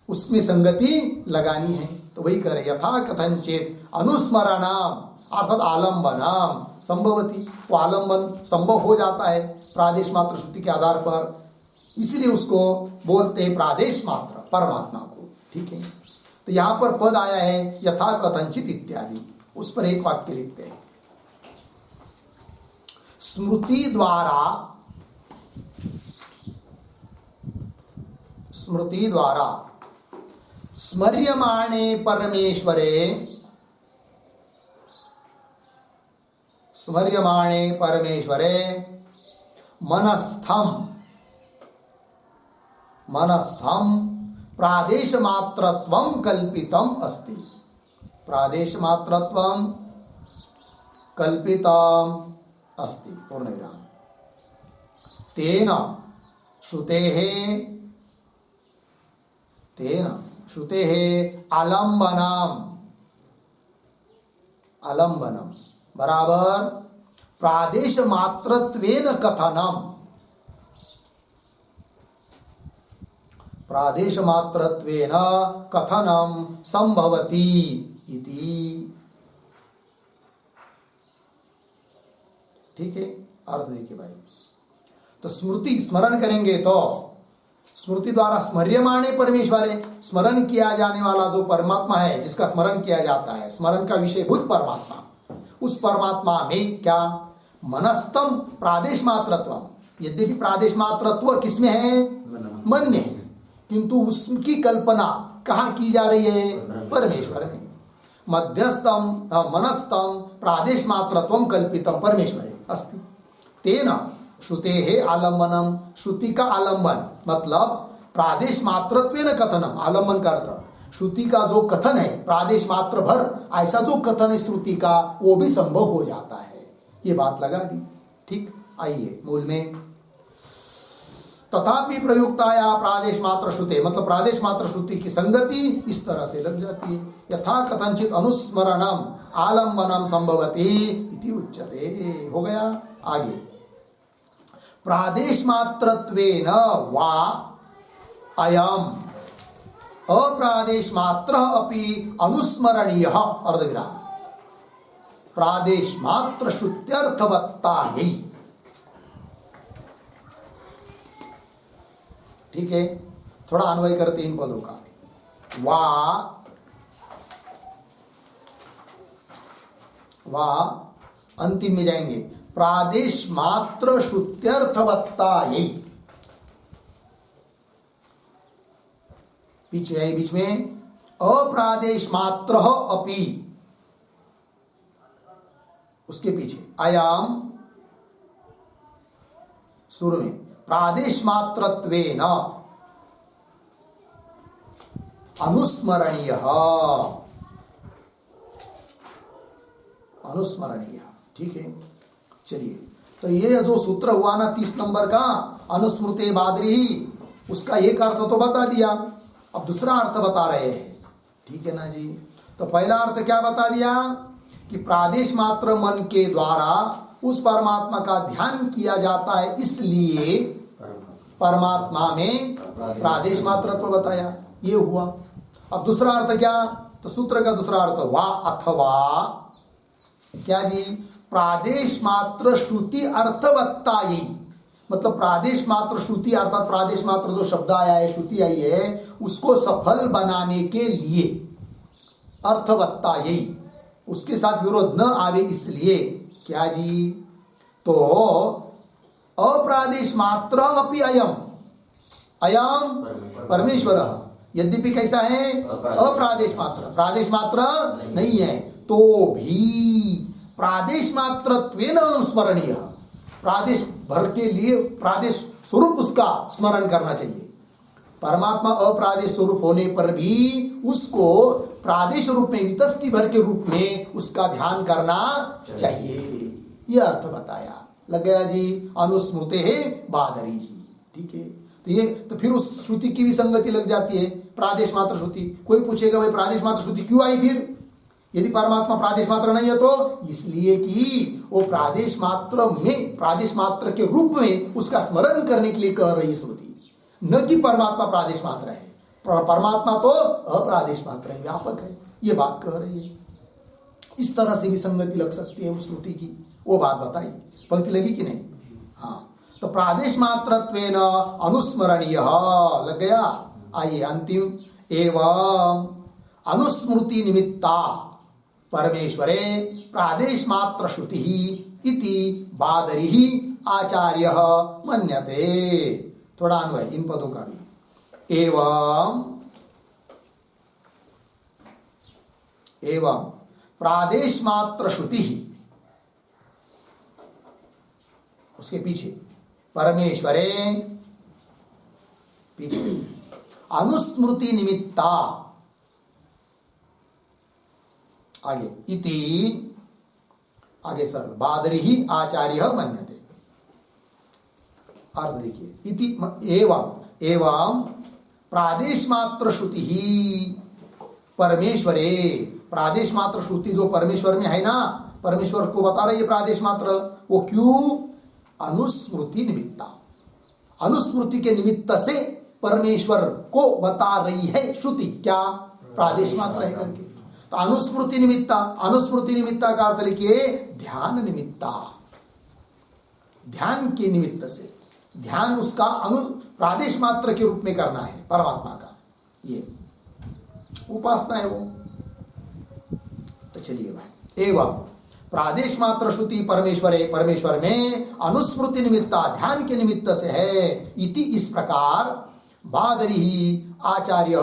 उसमें संगति लगानी है। तो वही करें, यथा कथंचित अनुस्मरणाम अर्थात आलम्बनाम संभवती, वो आलम्बन संभव हो जाता है प्रादेश मात्र श्रुति के आधार पर, इसलिए उसको बोलते हैं प्रादेश मात्र परमात्मा को। ठीक है, तो यहां पर पद आया है यथा कथंचित इत्यादि, उस पर एक वाक्य लिखते हैं। स्मृति द्वारा स्मर्यमाणे परमेश्वरे मनस्थम प्रादेश मात्रत्वं कल्पितम अस्ति। प्रादेश मात्रत्वं कल्पितम अस्ति पूर्ण विराम। तेन श्रुतेः आलम्बनम बराबर प्रादेश मात्रत्वेन कथनम, प्रादेश मात्रत्वेन कथनम संभवति इति। ठीक है, अर्थ देखिए भाई। तो स्मृति स्मरण करेंगे तो स्मृति द्वारा स्मर्यमाणे परमेश्वरे, स्मरण किया जाने वाला जो परमात्मा है, जिसका स्मरण किया जाता है, स्मरण का विषयभूत परमात्मा, उस परमात्मा में क्या मनस्तम प्रादेश मात्रत्व। यद्यपि प्रादेश मात्रत्व किसमें है? मन में है, किंतु उसकी कल्पना कहाँ की जा रही है? परमेश्वर में। मध्यस्थम मनस्तम प्रादेश मात्रत्वं कल्पितम परमेश्वरे अस्ति। तेन श्रुतेः आलम्बनम, श्रुति का आलम्बन मतलब प्रादेश मात्रत्वेन कथनम, आलम्बन का अर्थ श्रुति का जो कथन है प्रादेश मात्र भर, ऐसा जो कथन है श्रुति का, वो भी संभव हो जाता है। ये बात लगा दी। ठीक, आइए मूल में। तथापि प्रयुक्ताया प्रादेश मात्र श्रुते, मतलब प्रादेश मात्र श्रुति की संगति इस तरह से लग जाती है। यथा कथंचित अनुस्मरणम आलम्बनम संभवति इति उच्यते। हो गया। आगे प्रादेश मात्रत्वेन वा अयम अप्रादेश मात्र अपि अनुस्मरणीयः अर्धविराम। प्रादेश मात्र श्रुत्यर्थवत्ता ही। ठीक है, थोड़ा अन्वय करते इन पदों का। वा अंतिम में जाएंगे, प्रादेश मात्र श्रुत्यर्थवत्ता यही। पीछे है बीच में अप्रादेश मात्र अपि, उसके पीछे आयाम शुरू में प्रादेश मात्रत्वेन अनुस्मरणीय। ठीक है, चलिए। तो ये जो सूत्र हुआ ना 30 नंबर का, अनुस्मृते बादरी, उसका एक अर्थ तो बता दिया, अब दूसरा अर्थ बता रहे हैं। ठीक है ना जी। तो पहला अर्थ क्या बता दिया कि प्रादेश मात्र मन के द्वारा उस परमात्मा का ध्यान किया जाता है, इसलिए परमात्मा में प्रादेश मात्रत्व बताया, ये हुआ। अब दूसरा अर्थ क्या? तो सूत्र का दूसरा अर्थ वा अथवा क्या जी, प्रादेश मात्र श्रुति अर्थवत्ता यही, मतलब प्रादेश मात्र श्रुति अर्थात प्रादेश मात्र जो शब्द आया है, श्रुति आई है, उसको सफल बनाने के लिए अर्थवत्ता यही, उसके साथ विरोध न आवे इसलिए क्या जी, तो अप्रादेश मात्र अपि अयम परमेश्वर, यद्यपि कैसा है? अप्रादेश मात्र, प्रादेश मात्र नहीं है, तो भी प्रादेश मात्रत्वेन अनुस्मरणीय, प्रादेश भर के लिए प्रादेश स्वरूप उसका स्मरण करना चाहिए। परमात्मा अप्रादेश स्वरूप होने पर भी उसको प्रादेश रूप में, वितस्ती भर के रूप में उसका ध्यान करना चाहिए। यह अर्थ बताया। लग गया जी, अनुस्मृते है बादरी ही। ठीक है, तो फिर उस श्रुति की भी संगति लग जाती है, प्रादेश मात्र श्रुति। कोई पूछेगा भाई प्रादेश मात्र श्रुति क्यों आई फिर, यदि परमात्मा प्रादेश मात्र नहीं है तो? इसलिए कि वो प्रादेश मात्र में, प्रादेश मात्र के रूप में उसका स्मरण करने के लिए कह रही श्रुति, न कि परमात्मा प्रादेश मात्र है। परमात्मा तो अप्रादेश मात्र है, व्यापक है, ये बात कह रही है। इस तरह से भी संगति लग सकती है उस श्रुति की, वो बात बताइए। पंक्ति लगी कि नहीं? हाँ, तो प्रादेश मात्रत्वेन अनुस्मरणीय लग गया। आइए अंतिम, एवं अनुस्मृति निमित्ता परमेश्वरे प्रादेश मात्र श्रुति इति बादरी आचार्य मन्यते। थोड़ा अन्वय इन पदों का भी। एवं प्रादेश मात्र श्रुति, उसके पीछे परमेश्वरे, पीछे अनुस्मृति निमित्ता, आगे इति, आगे सरल, बादरी ही आचार्य मन्यते। अर्थ देखिए, इति एवं प्रादेश मात्र श्रुति ही परमेश्वरे, प्रादेश मात्र श्रुति जो परमेश्वर में है ना, परमेश्वर को बता रही है प्रादेश मात्र, वो क्यों? अनुस्मृति निमित्ता, अनुस्मृति के निमित्त से परमेश्वर को बता रही है श्रुति, क्या? प्रादेश मात्र है करके। तो अनुस्मृति निमित्ता, अनुस्मृति निमित्ता का अर्थ लिखिए ध्यान निमित्ता, ध्यान के निमित्त से, ध्यान उसका प्रादेश मात्र के रूप में करना है परमात्मा का, ये उपासना है वो। तो चलिए भाई, एवं प्रादेश मात्र श्रुति परमेश्वरे, परमेश्वर में अनुस्मृति निमित्ता, ध्यान के निमित्त से है, इति इस प्रकार बादरी ही आचार्य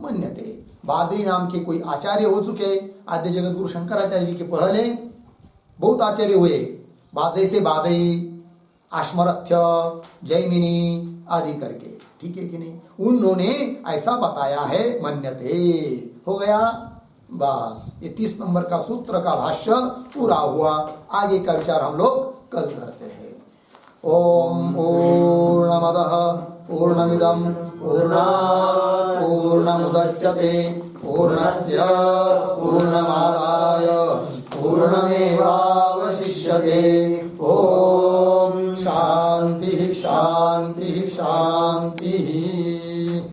मन्यते। बादरी नाम के कोई आचार्य हो चुके, आद्य जगत गुरु शंकराचार्य जी के पहले बहुत आचार्य हुए, जैसे बादरी, आश्मरथ्य, जैमिनी आदि करके, ठीक है कि नहीं? उन्होंने ऐसा बताया है, मन्यते। हो गया बस, ये 30 नंबर का सूत्र का भाष्य पूरा हुआ। आगे का विचार हम लोग कल करते हैं। ओम पूर्णमदः पूर्णमिदं पूर्णात् पूर्णमुदच्यते पूर्णस्य पूर्णमादाय पूर्णमेवावशिष्यते।